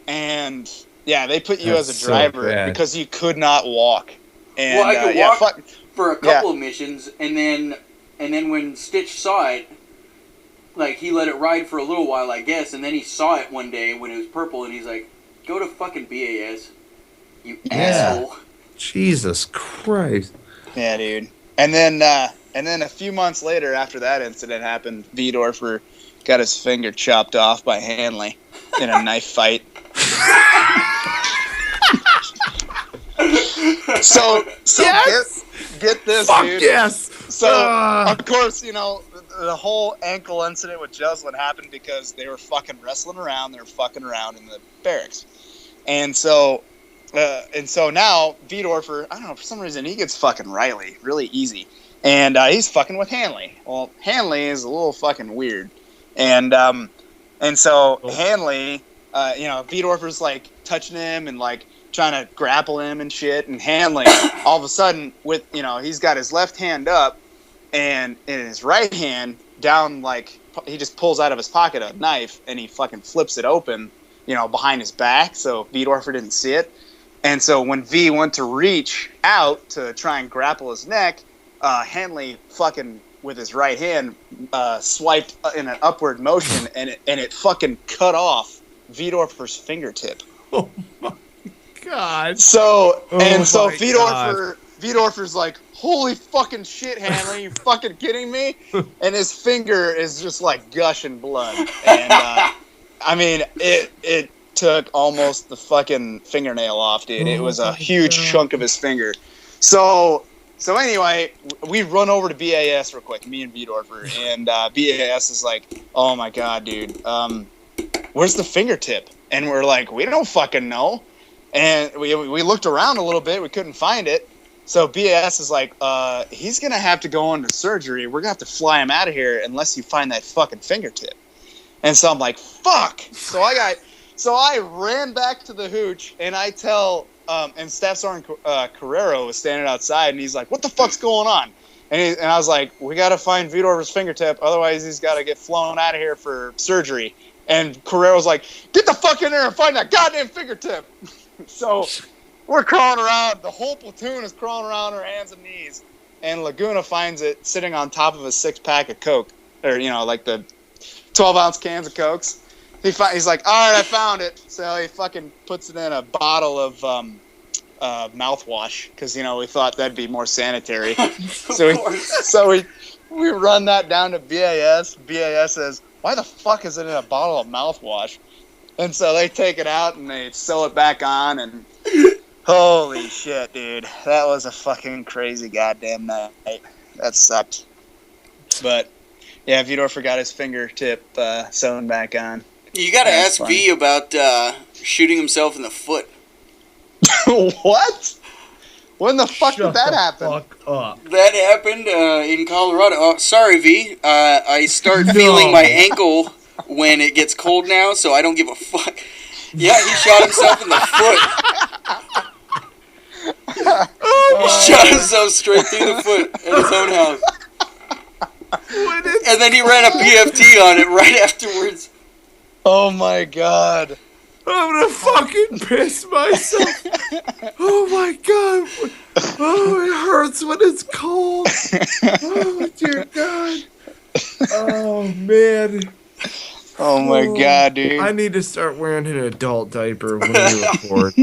Speaker 4: And, yeah, they put you as a driver because you could not walk. And,
Speaker 5: well, I could walk for a couple of missions, and then when Stitch saw it, like, he let it ride for a little while, I guess, and then he saw it one day when it was purple, and he's like, go to fucking BAS, you asshole.
Speaker 3: Jesus Christ.
Speaker 4: Yeah, dude. And then a few months later, after that incident happened, Vidorfer got his finger chopped off by Hanley in a knife fight. So yes! get this,
Speaker 3: fuck
Speaker 4: dude.
Speaker 3: Yes.
Speaker 4: So of course, you know, the whole ankle incident with Juslin happened because they were fucking wrestling around. They were fucking around in the barracks, and so now Vidorfer, I don't know, for some reason he gets fucking Riley really easy, and he's fucking with Hanley. Well, Hanley is a little fucking weird, and so Hanley, you know, Vidorfer's like touching him and like trying to grapple him and shit, and Hanley all of a sudden, with, you know, he's got his left hand up and in his right hand down, like he just pulls out of his pocket a knife and he fucking flips it open, you know, behind his back, so Vidorfer didn't see it. And so when V went to reach out to try and grapple his neck, Hanley fucking with his right hand swiped in an upward motion, and it fucking cut off Vidorfer's fingertip.
Speaker 3: Oh my God.
Speaker 4: So Vidorfer's like, holy fucking shit, Hanley, you fucking kidding me? And his finger is just like gushing blood. And I mean, it took almost the fucking fingernail off, dude. It was a huge chunk of his finger. So anyway, we run over to BAS real quick, me and Vidorfer, and BAS is like, oh my God, dude, where's the fingertip? And we're like, we don't fucking know. And we looked around a little bit. We couldn't find it. So BAS is like, he's going to have to go into surgery. We're going to have to fly him out of here unless you find that fucking fingertip. And so I'm like, fuck. So I ran back to the hooch, and I tell, and Staff Sergeant Carrero was standing outside, and he's like, what the fuck's going on? And I was like, we got to find Vidorfer's fingertip. Otherwise, he's got to get flown out of here for surgery. And Carrero's like, get the fuck in there and find that goddamn fingertip. So we're crawling around. The whole platoon is crawling around our hands and knees. And Laguna finds it sitting on top of a 6-pack of Coke. Or, you know, like the 12-ounce cans of Cokes. He's like, all right, I found it. So he fucking puts it in a bottle of mouthwash. Because, you know, we thought that'd be more sanitary. So we run that down to BAS. BAS says, why the fuck is it in a bottle of mouthwash? And so they take it out and they sew it back on, and holy shit, dude. That was a fucking crazy goddamn night. That sucked. But, yeah, Vidorfer got his fingertip sewn back on.
Speaker 5: You gotta ask funny. V about shooting himself in the foot.
Speaker 4: What? When the fuck did that happen?
Speaker 3: Fuck up.
Speaker 5: That happened in Colorado. Oh, sorry, V. I start feeling my ankle when it gets cold now, so I don't give a fuck. Yeah, he shot himself in the foot. He shot himself straight through the foot at his own house. And then he ran a PFT on it right afterwards.
Speaker 4: Oh my god.
Speaker 3: I'm gonna fucking piss myself. Oh my god. Oh, it hurts when it's cold. Oh dear god. Oh man.
Speaker 4: Oh my god, dude.
Speaker 3: I need to start wearing an adult diaper when we record.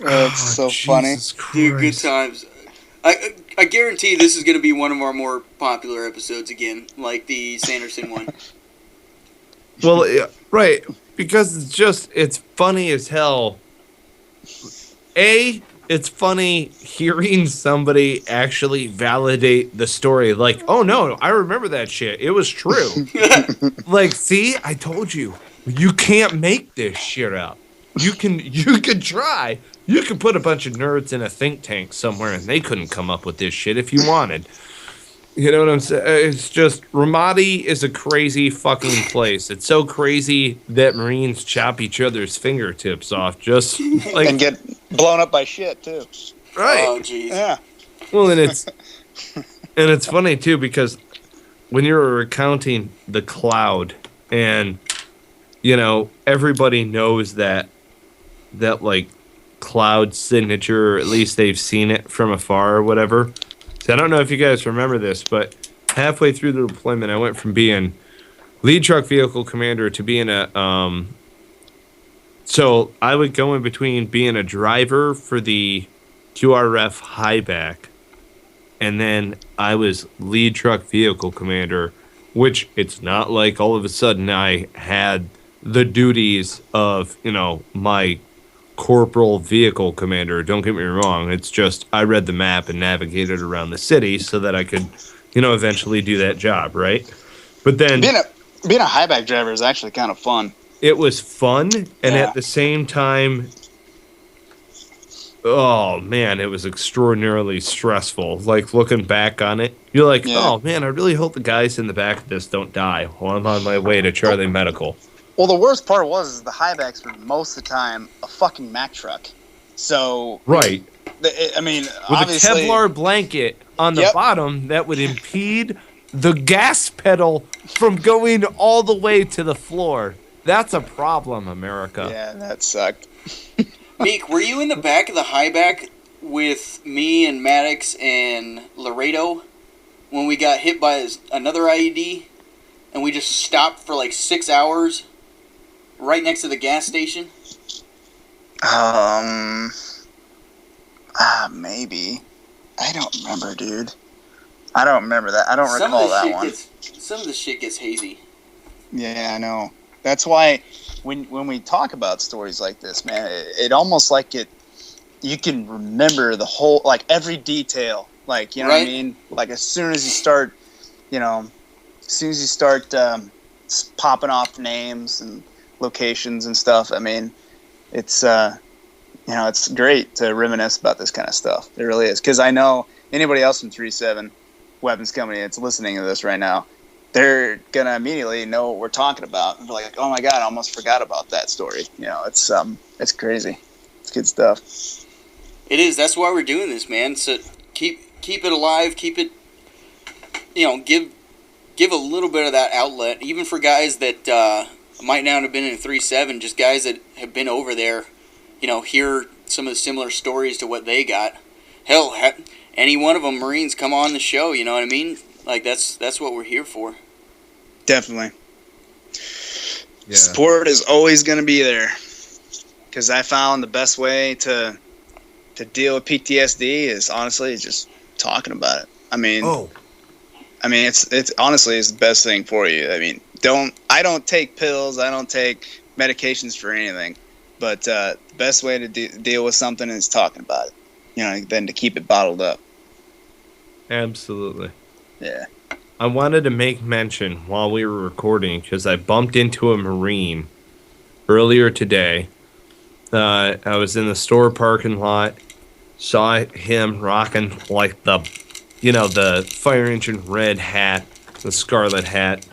Speaker 4: That's so funny.
Speaker 5: Dude, good times. I guarantee this is going to be one of our more popular episodes again, like the Sanderson one.
Speaker 3: Well, yeah, right, because it's funny as hell. It's funny hearing somebody actually validate the story. Like, oh no, I remember that shit. It was true. Like, see, I told you, you can't make this shit up. You can try. You could put a bunch of nerds in a think tank somewhere and they couldn't come up with this shit if you wanted. You know what I'm saying? It's just, Ramadi is a crazy fucking place. It's so crazy that Marines chop each other's fingertips off just like...
Speaker 4: And get blown up by shit, too.
Speaker 3: Right.
Speaker 5: Oh, jeez.
Speaker 4: Yeah.
Speaker 3: Well, and it's funny, too, because when you're recounting the cloud and, you know, everybody knows that like, cloud signature, or at least they've seen it from afar or whatever. So I don't know if you guys remember this, but halfway through the deployment, I went from being lead truck vehicle commander to being so I would go in between being a driver for the QRF highback, and then I was lead truck vehicle commander, which it's not like all of a sudden I had the duties of, you know, my corporal vehicle commander. Don't get me wrong. It's just I read the map and navigated around the city so that I could, you know, eventually do that job, right? But then
Speaker 4: Being a highback driver is actually kind of fun.
Speaker 3: it was fun, and
Speaker 4: Yeah.
Speaker 3: at the same time, oh man, it was extraordinarily stressful. Like, looking back on it, you're like,
Speaker 4: Yeah.
Speaker 3: oh man, I really hope the guys in the back of this don't die while I'm on my way to Charlie Medical.
Speaker 4: Well, the worst part was the highbacks were most of the time a fucking Mack truck. So,
Speaker 3: Right.
Speaker 4: I mean,
Speaker 3: With
Speaker 4: obviously,
Speaker 3: a Kevlar blanket on the
Speaker 4: Yep.
Speaker 3: bottom that would impede the gas pedal from going all the way to the floor. That's a problem, America.
Speaker 4: yeah, that sucked.
Speaker 5: Meek, were you in the back of the highback with me and Maddox and Laredo when we got hit by another IED and we just stopped for like 6 hours right next to the gas station?
Speaker 4: Maybe. I don't remember, dude. I don't remember that. I don't recall that one.
Speaker 5: Some of the shit gets hazy.
Speaker 4: Yeah, I know. That's why when we talk about stories like this, man, it almost like you can remember the whole, like, every detail. Like, you know what I
Speaker 5: Right.
Speaker 4: mean? Like, as soon as you start, popping off names and locations and stuff, I mean, it's, it's great to reminisce about this kind of stuff. It really is. Because I know anybody else from 3-7 Weapons Company that's listening to this right now, they're going to immediately know what we're talking about. And be like, oh my God, I almost forgot about that story. You know, it's crazy. It's good stuff.
Speaker 5: It is. That's why we're doing this, man. So keep it alive. Keep it, give a little bit of that outlet, even for guys that might not have been in 3-7, just guys that have been over there, hear some of the similar stories to what they got. Hell, any one of them Marines come on the show, you know what I mean? Like, that's what we're here for.
Speaker 4: Definitely.
Speaker 3: Yeah.
Speaker 4: Support is always going to be there. Because I found the best way to deal with PTSD is honestly just talking about it. I mean, it's honestly it's the best thing for you. I mean, I don't take pills, I don't take medications for anything, but the best way to deal with something is talking about it. Than to keep it bottled up.
Speaker 3: Absolutely.
Speaker 4: Yeah.
Speaker 3: I wanted to make mention while we were recording, because I bumped into a Marine earlier today. I was in the store parking lot, saw him rocking like the fire engine red hat, the scarlet hat,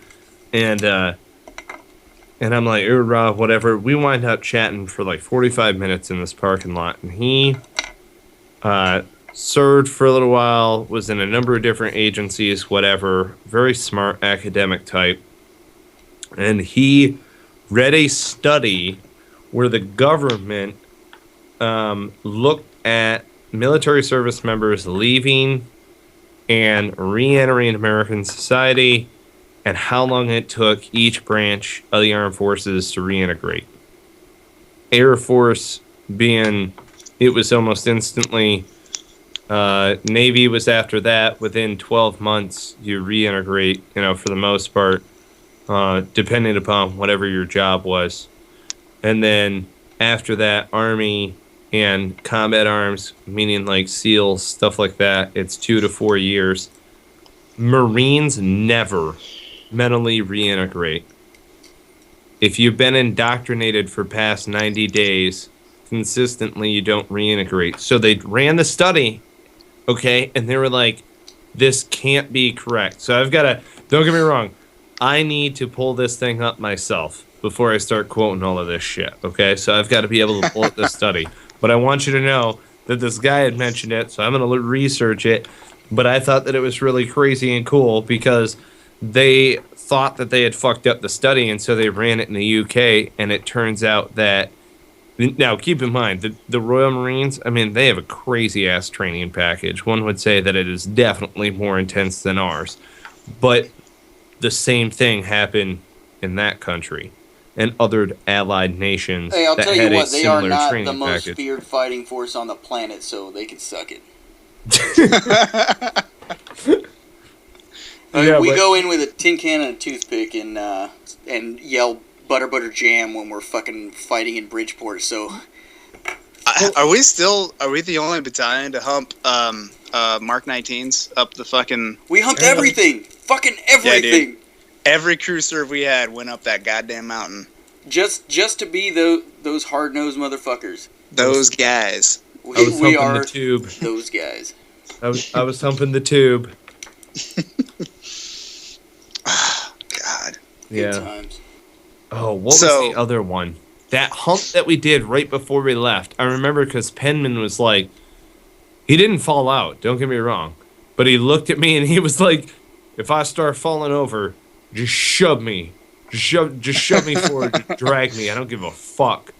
Speaker 3: and I'm like, whatever. We wind up chatting for like 45 minutes in this parking lot, and he served for a little while, was in a number of different agencies, whatever. Very smart academic type. And he read a study where the government looked at military service members leaving and re-entering American society and how long it took each branch of the armed forces to reintegrate. Air Force being, it was almost instantly. Navy was after that. Within 12 months, you reintegrate, for the most part, depending upon whatever your job was. And then after that, Army and combat arms, meaning like SEALs, stuff like that, it's 2 to 4 years. Marines never mentally reintegrate. If you've been indoctrinated for past 90 days, consistently you don't reintegrate. So they ran the study, okay, and they were like, this can't be correct. So I've got to, don't get me wrong, I need to pull this thing up myself before I start quoting all of this shit, okay? So I've got to be able to pull up this study. But I want you to know that this guy had mentioned it, so I'm going to research it. But I thought that it was really crazy and cool because they thought that they had fucked up the study, and so they ran it in the UK, and it turns out that, now keep in mind, the Royal Marines, I mean, they have a crazy-ass training package. One would say that it is definitely more intense than ours. But the same thing happened in that country and other allied nations.
Speaker 5: Hey, I'll
Speaker 3: that
Speaker 5: tell
Speaker 3: had
Speaker 5: you
Speaker 3: a
Speaker 5: what, they are
Speaker 3: similar
Speaker 5: not
Speaker 3: training
Speaker 5: the most
Speaker 3: package.
Speaker 5: feared fighting force on the planet, so they can suck it.
Speaker 3: Yeah,
Speaker 5: we
Speaker 3: but-
Speaker 5: go in with a tin can and a toothpick and yell butter jam when we're fucking fighting in Bridgeport. So
Speaker 4: Are we the only battalion to hump Mark 19s up the fucking...
Speaker 5: we humped everything, fucking everything.
Speaker 4: dude. Every crew serve we had went up that goddamn mountain.
Speaker 5: Just to be those hard-nosed motherfuckers.
Speaker 4: Those guys.
Speaker 3: I was
Speaker 5: We
Speaker 3: humping
Speaker 5: are
Speaker 3: the tube.
Speaker 5: those guys.
Speaker 3: I was humping the tube.
Speaker 4: God.
Speaker 5: Good
Speaker 3: Yeah.
Speaker 5: times.
Speaker 3: Oh, what
Speaker 4: So-
Speaker 3: was the other one? That hump that we did right before we left. I remember because Penman was like, he didn't fall out, don't get me wrong. But he looked at me and he was like, if I start falling over, just shove me. Just shove me forward, just drag me. I don't give a fuck.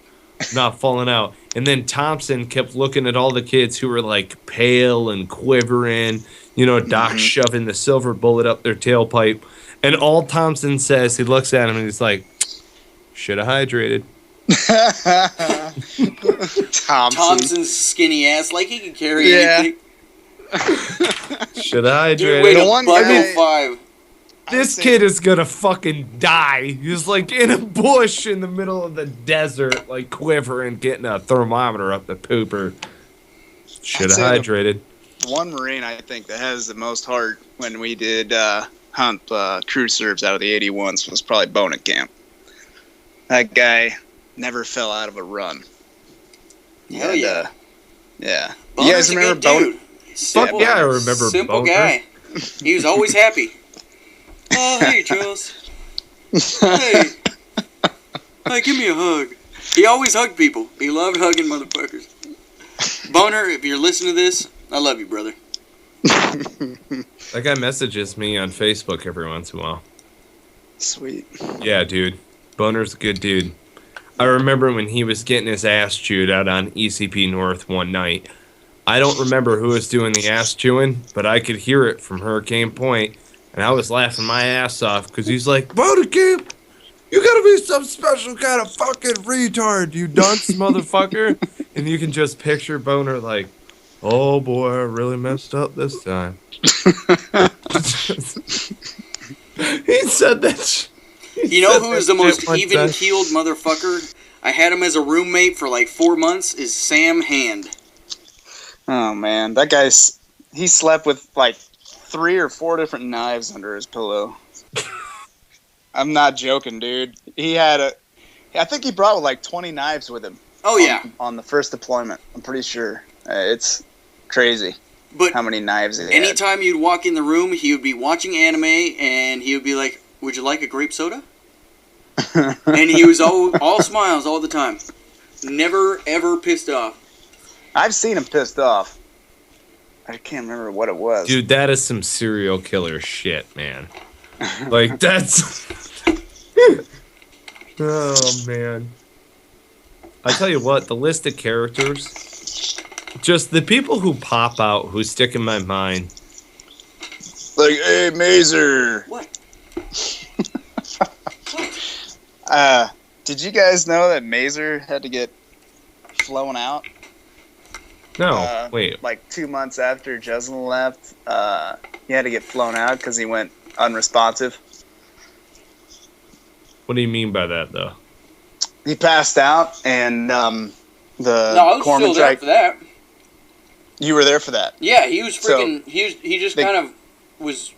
Speaker 3: Not falling out. And then Thompson kept looking at all the kids who were like pale and quivering. Doc shoving the silver bullet up their tailpipe. And all Thompson says, he looks at him and he's like, should have hydrated.
Speaker 5: Thompson's skinny ass, like he can carry anything.
Speaker 3: Should have
Speaker 5: Dude,
Speaker 3: hydrated.
Speaker 5: wait a
Speaker 4: one
Speaker 5: buckle
Speaker 4: guy-
Speaker 5: 5.
Speaker 3: This kid is gonna fucking die. He's like in a bush in the middle of the desert, like quivering, getting a thermometer up the pooper. Should have
Speaker 4: I'd say
Speaker 3: hydrated.
Speaker 4: One Marine, I think, that has the most heart when we did hump crew serves out of the 81s was probably Bonacamp. That guy never fell out of a run.
Speaker 5: Hell
Speaker 4: And,
Speaker 5: yeah.
Speaker 4: Yeah.
Speaker 5: Boner's
Speaker 4: You guys
Speaker 5: a
Speaker 4: remember
Speaker 5: good
Speaker 4: Boner?
Speaker 5: dude. Simple,
Speaker 3: yeah, I remember
Speaker 5: Simple
Speaker 3: Boner.
Speaker 5: guy. He was always happy. Oh, hey, Charles. Hey. Hey, give me a hug. He always hugged people. He loved hugging motherfuckers. Boner, if you're listening to this, I love you, brother.
Speaker 3: That guy messages me on Facebook every once in a while.
Speaker 4: Sweet.
Speaker 3: Yeah, dude. Boner's a good dude. I remember when he was getting his ass chewed out on ECP North one night. I don't remember who was doing the ass chewing, but I could hear it from Hurricane Point, and I was laughing my ass off because he's like, Bodicamp, you gotta be some special kind of fucking retard, you dunce motherfucker. And you can just picture Boner like, oh boy, I really messed up this time. He said that.
Speaker 5: You know who is the most
Speaker 3: one time.
Speaker 5: even-keeled motherfucker? I had him as a roommate for like 4 months, is Sam Hand.
Speaker 4: Oh, man. That guy's... He slept with, like, 3 or 4 different knives under his pillow. I'm not joking, dude. He had a... I think he brought, like, 20 knives with him.
Speaker 5: Oh, yeah.
Speaker 4: On the first deployment. I'm pretty sure. It's crazy
Speaker 5: But
Speaker 4: how many knives he had.
Speaker 5: anytime you'd walk in the room, he would be watching anime, and he would be like, would you like a grape soda? And he was all smiles all the time. Never, ever pissed off.
Speaker 4: I've seen him pissed off. I can't remember what it was.
Speaker 3: Dude, that is some serial killer shit, man. Like, that's... Oh, man. I tell you what, the list of characters, just the people who pop out, who stick in my mind.
Speaker 4: Like, hey, Mazer.
Speaker 5: What?
Speaker 4: Did you guys know that Mazer had to get flown out?
Speaker 3: No, wait.
Speaker 4: Like 2 months after Juslin left, he had to get flown out because he went unresponsive.
Speaker 3: What do you mean by that, though?
Speaker 4: He passed out, and the
Speaker 5: No, I was still there for that.
Speaker 4: You were there for that.
Speaker 5: Yeah, he was freaking.
Speaker 4: So,
Speaker 5: he just kind of was.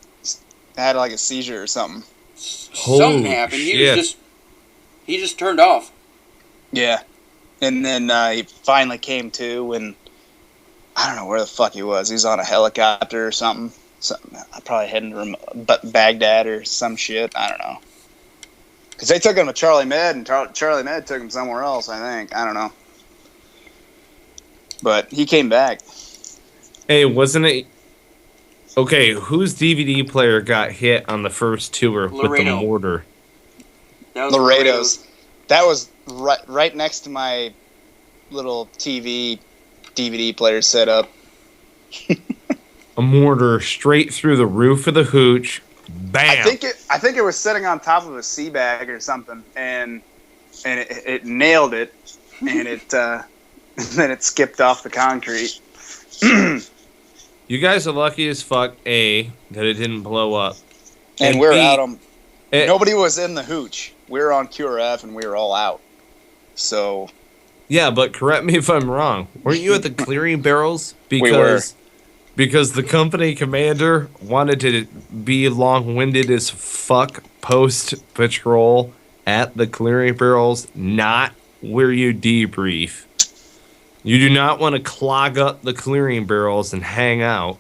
Speaker 4: Had like a seizure or something.
Speaker 5: Something happened. He just turned off.
Speaker 4: Yeah, and then he finally came to, and I don't know where the fuck he was. He was on a helicopter or something. Probably heading to Baghdad or some shit. I don't know. Because they took him to Charlie Med, and Charlie Med took him somewhere else, I think. I don't know. But he came back.
Speaker 3: Hey, wasn't it... Okay, whose DVD player got hit on the first tour with the mortar?
Speaker 5: That was
Speaker 4: Laredo's. That was right next to my little TV DVD player setup.
Speaker 3: A mortar straight through the roof of the hooch. Bam!
Speaker 4: I think it was sitting on top of a sea bag or something, and it nailed it, and it then it skipped off the concrete.
Speaker 3: You guys are lucky as fuck, A, that it didn't blow up.
Speaker 4: And we're
Speaker 3: B,
Speaker 4: out on... Nobody was in the hooch. We were on QRF, and we were all out. So...
Speaker 3: Yeah, but correct me if I'm wrong. Weren't you at the clearing barrels?
Speaker 4: We were.
Speaker 3: Because the company commander wanted to be long-winded as fuck post-patrol at the clearing barrels, not where you debrief. You do not want to clog up the clearing barrels and hang out.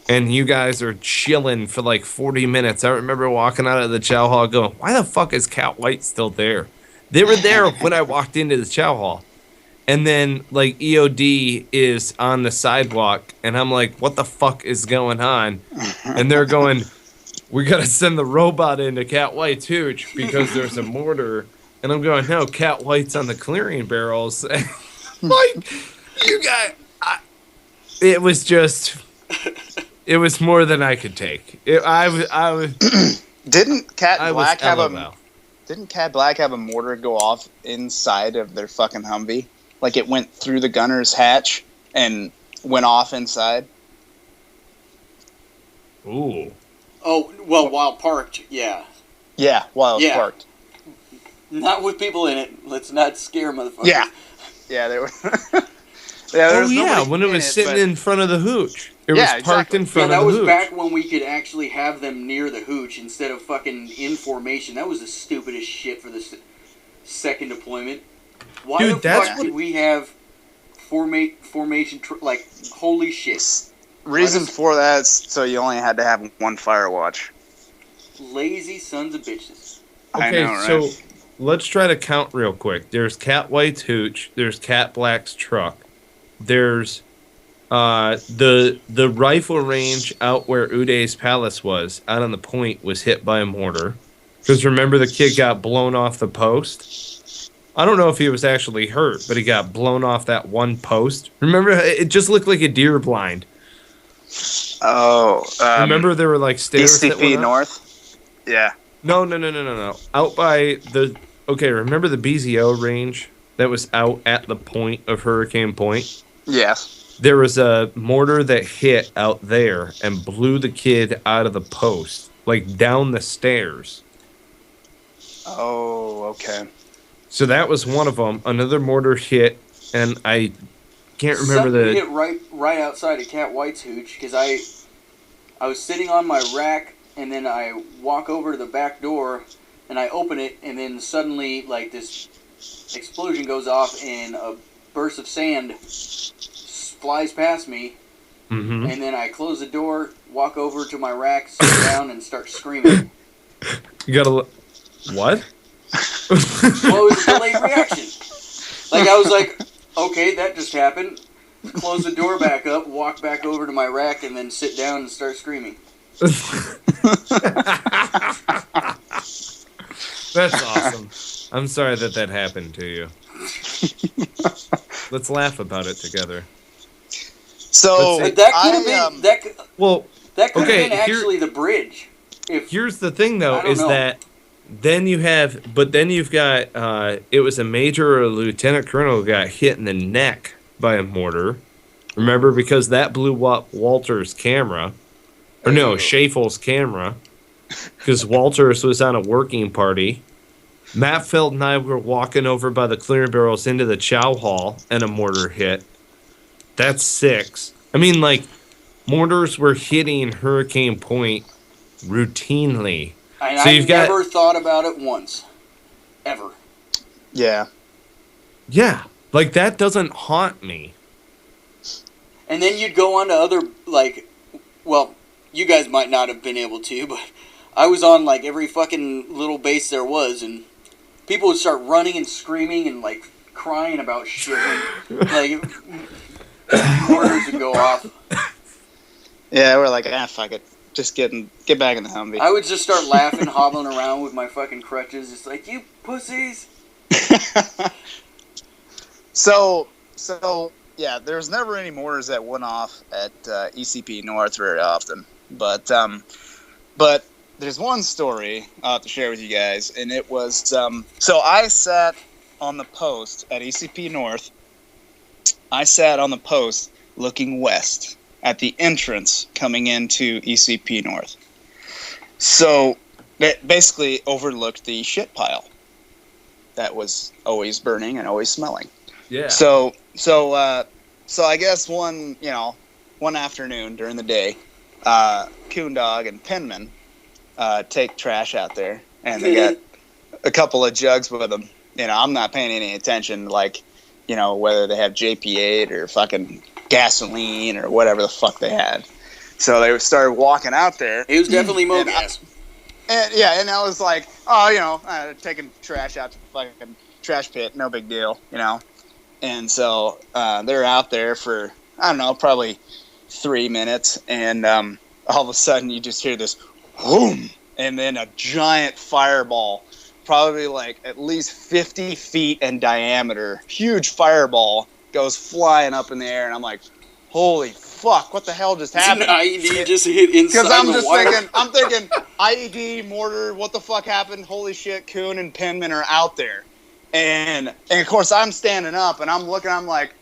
Speaker 3: And you guys are chilling for like 40 minutes. I remember walking out of the chow hall going, why the fuck is Cat White still there? They were there when I walked into the chow hall. And then, like, EOD is on the sidewalk, and I'm like, what the fuck is going on? And they're going, we got to send the robot into Cat White's hooch because there's a mortar. And I'm going, no, Cat White's on the clearing barrels. Like, you guys, it was just, it was more than I could take. I was.
Speaker 4: Didn't Cat Black have a mortar go off inside of their fucking Humvee? Like it went through the gunner's hatch and went off inside?
Speaker 3: Ooh.
Speaker 5: Oh, well, while parked, yeah.
Speaker 4: Yeah, while it was parked.
Speaker 5: Not with people in it. Let's not scare motherfuckers.
Speaker 4: Yeah. Yeah, they were. Yeah,
Speaker 3: when it was sitting in front of the hooch. It was parked in front of the hooch.
Speaker 5: That was back when we could actually have them near the hooch instead of fucking in formation. That was the stupidest shit for the second deployment. Why the fuck did we have formation? Like, holy shit.
Speaker 4: Reason for that is so you only had to have one fire watch.
Speaker 5: Lazy sons of bitches.
Speaker 3: Okay,
Speaker 4: I know, right?
Speaker 3: So let's try to count real quick. There's Cat White's hooch. There's Cat Black's truck. There's the rifle range out where Uday's palace was, out on the point, was hit by a mortar. Because remember, the kid got blown off the post. I don't know if he was actually hurt, but he got blown off that one post. Remember, it just looked like a deer blind.
Speaker 4: Oh,
Speaker 3: remember there were like stairs that went up?
Speaker 4: North. Yeah.
Speaker 3: No. Out by the... Okay, remember the BZO range that was out at the point of Hurricane Point?
Speaker 4: Yes.
Speaker 3: There was a mortar that hit out there and blew the kid out of the post, like down the stairs.
Speaker 4: Oh, okay.
Speaker 3: So that was one of them. Another mortar hit, and I can't remember
Speaker 5: Something hit right outside of Cat White's hooch, because I was sitting on my rack, and then I walk over to the back door, and I open it, and then suddenly, like, this explosion goes off, and a burst of sand flies past me, and then I close the door, walk over to my rack, sit down, and start screaming.
Speaker 3: You gotta... What?
Speaker 5: Well, it was a delayed reaction. Like, I was like, okay, that just happened. close the door back up, walk back over to my rack, and then sit down and start screaming.
Speaker 3: That's awesome. I'm sorry that happened to you. Let's laugh about it together.
Speaker 4: So
Speaker 5: That could have been
Speaker 3: Well,
Speaker 5: that could have
Speaker 3: okay,
Speaker 5: been actually the bridge.
Speaker 3: Here's the thing, though,
Speaker 5: I don't know.
Speaker 3: that then you've got it was a major or a lieutenant colonel who got hit in the neck by a mortar. Remember, because that blew up Walter's camera, or no, Schaefel's camera, because Walters was on a working party. Mattfeld and I were walking over by the clearing barrels into the chow hall, and a mortar hit. That's 6. I mean, like, mortars were hitting Hurricane Point routinely.
Speaker 5: And
Speaker 3: So
Speaker 5: I
Speaker 3: you've got-
Speaker 5: never thought about it once. Ever.
Speaker 4: yeah.
Speaker 3: Yeah, like, that doesn't haunt me.
Speaker 5: And then you'd go on to other, like, well, you guys might not have been able to, but I was on, like, every fucking little base there was, and people would start running and screaming and, like, crying about shit. And, like, mortars would go off.
Speaker 4: Yeah, we're like, fuck it. Just get back in the Humvee.
Speaker 5: I would just start laughing, hobbling around with my fucking crutches, just like, you pussies!
Speaker 4: So yeah, there's never any mortars that went off at ECP North very often, but there's one story I'll have to share with you guys, and it was so I sat on the post at ECP North. I sat on the post looking west at the entrance coming into ECP North. So that basically overlooked the shit pile that was always burning and always smelling.
Speaker 3: Yeah.
Speaker 4: So I guess one afternoon during the day, Coon Dog and Penman take trash out there, and they got a couple of jugs with them. I'm not paying any attention, like, whether they have JP8 or fucking gasoline or whatever the fuck they had. So they started walking out there.
Speaker 5: It was definitely Mogas.
Speaker 4: And I was like, taking trash out to the fucking trash pit, no big deal, And so they're out there for, I don't know, probably 3 minutes, and all of a sudden you just hear this whoom, and then a giant fireball, probably like at least 50 feet in diameter, huge fireball, goes flying up in the air, and I'm like, holy fuck, what the hell just happened?
Speaker 5: An IED just hit inside
Speaker 4: Because I'm
Speaker 5: the
Speaker 4: just
Speaker 5: wire.
Speaker 4: thinking, IED, mortar, what the fuck happened? Holy shit, Coon and Penman are out there. And of course I'm standing up and I'm looking, I'm like,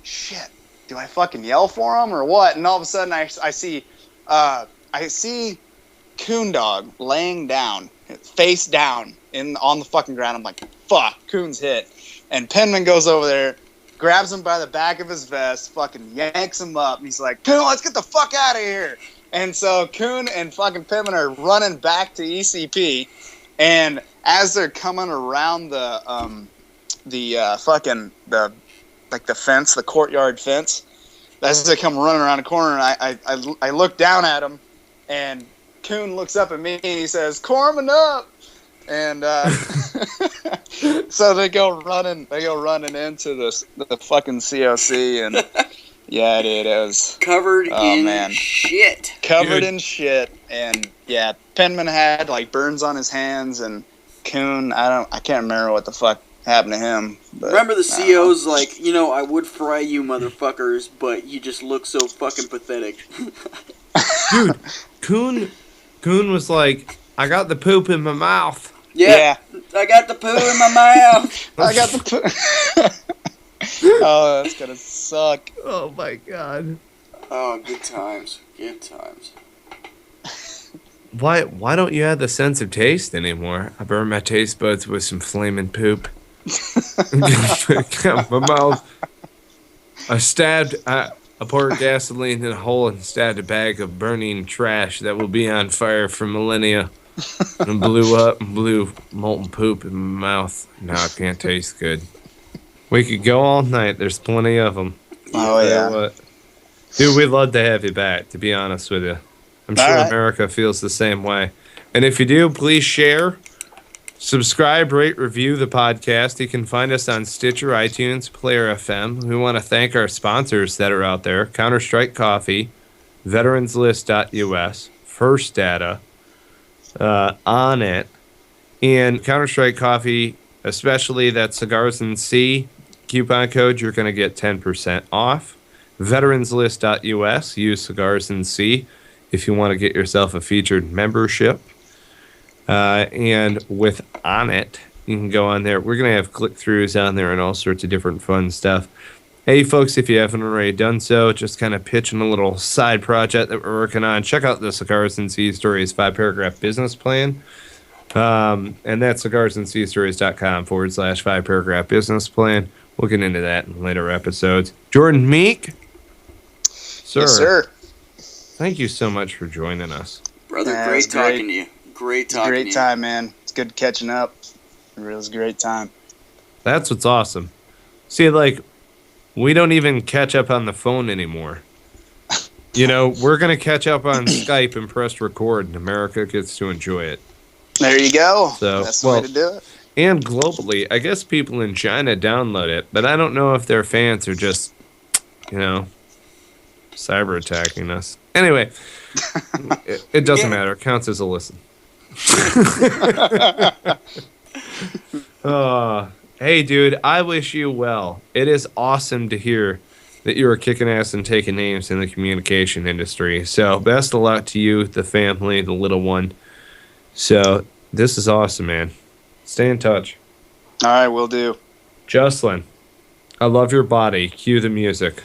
Speaker 4: shit, do I fucking yell for him or what? And all of a sudden I see Coon Dog laying down, face down on the fucking ground. I'm like, fuck, Coon's hit. And Penman goes over there, grabs him by the back of his vest, fucking yanks him up, and he's like, Coon, let's get the fuck out of here. And so Coon and fucking Penman are running back to ECP, and as they're coming around the fence, the courtyard fence, as they come running around the corner, and I look down at them, and Coon looks up at me and he says, "Corman up!" And so they go running into the fucking COC, and yeah, dude, it was
Speaker 5: Covered in shit.
Speaker 4: Covered in shit, and yeah, Penman had like burns on his hands, and Coon, I can't remember what the fuck happened to him. But,
Speaker 5: remember the CO's like, I would fry you motherfuckers, but you just look so fucking pathetic.
Speaker 3: Dude, Coon was like, I got the poop in my mouth.
Speaker 5: Yeah. I got the poo in my mouth.
Speaker 4: I got the oh, that's gonna suck.
Speaker 3: Oh my god.
Speaker 5: Oh, good times. Good times.
Speaker 3: Why don't you have the sense of taste anymore? I burned my taste buds with some flaming poop. My mouth. I poured gasoline in a hole and stabbed a bag of burning trash that will be on fire for millennia. And blew up and blew molten poop in my mouth. Now it can't taste good. We could go all night. There's plenty of them.
Speaker 4: Oh, yeah.
Speaker 3: What? Dude, we'd love to have you back, to be honest with you. I'm sure
Speaker 4: All right.
Speaker 3: America feels the same way. And if you do, please share. Subscribe, rate, review the podcast. You can find us on Stitcher, iTunes, Player FM. We want to thank our sponsors that are out there: Counter-Strike Coffee, veteranslist.us, First Data, On It, and Counter-Strike Coffee, especially that Cigars and Sea coupon code. You're going to get 10% off. Veteranslist.us, use Cigars and Sea if you want to get yourself a featured membership. And with On It, you can go on there. We're going to have click-throughs on there and all sorts of different fun stuff. Hey, folks, if you haven't already done so, just kind of pitching a little side project that we're working on. Check out the Cigars and Sea Stories 5-paragraph business plan. And that's cigarsandseastories.com/5-paragraph business plan. We'll get into that in later episodes. Jordan Meek? Sir.
Speaker 4: Yes, sir.
Speaker 3: Thank you so much for joining us.
Speaker 5: Brother,
Speaker 4: Yeah,
Speaker 5: great
Speaker 4: it's great.
Speaker 5: talking to you. Great talking to
Speaker 4: Great
Speaker 5: you.
Speaker 4: time, man. It's good catching up. It was a great time.
Speaker 3: That's what's awesome. See, like, we don't even catch up on the phone anymore. You know, we're going to catch up on Skype and press record, and America gets to enjoy it.
Speaker 4: There you go.
Speaker 3: So,
Speaker 4: That's the way to do it.
Speaker 3: And globally, I guess people in China download it, but I don't know if their fans are just, you know, cyber attacking us. Anyway, it doesn't matter. It counts as a listen. Hey, dude, I wish you well. It is awesome to hear that you are kicking ass and taking names in the communication industry. So best of luck to you, the family, the little one. So this is awesome, man. Stay in touch.
Speaker 4: All right, will do.
Speaker 3: Juslin, I love your body. Cue the music.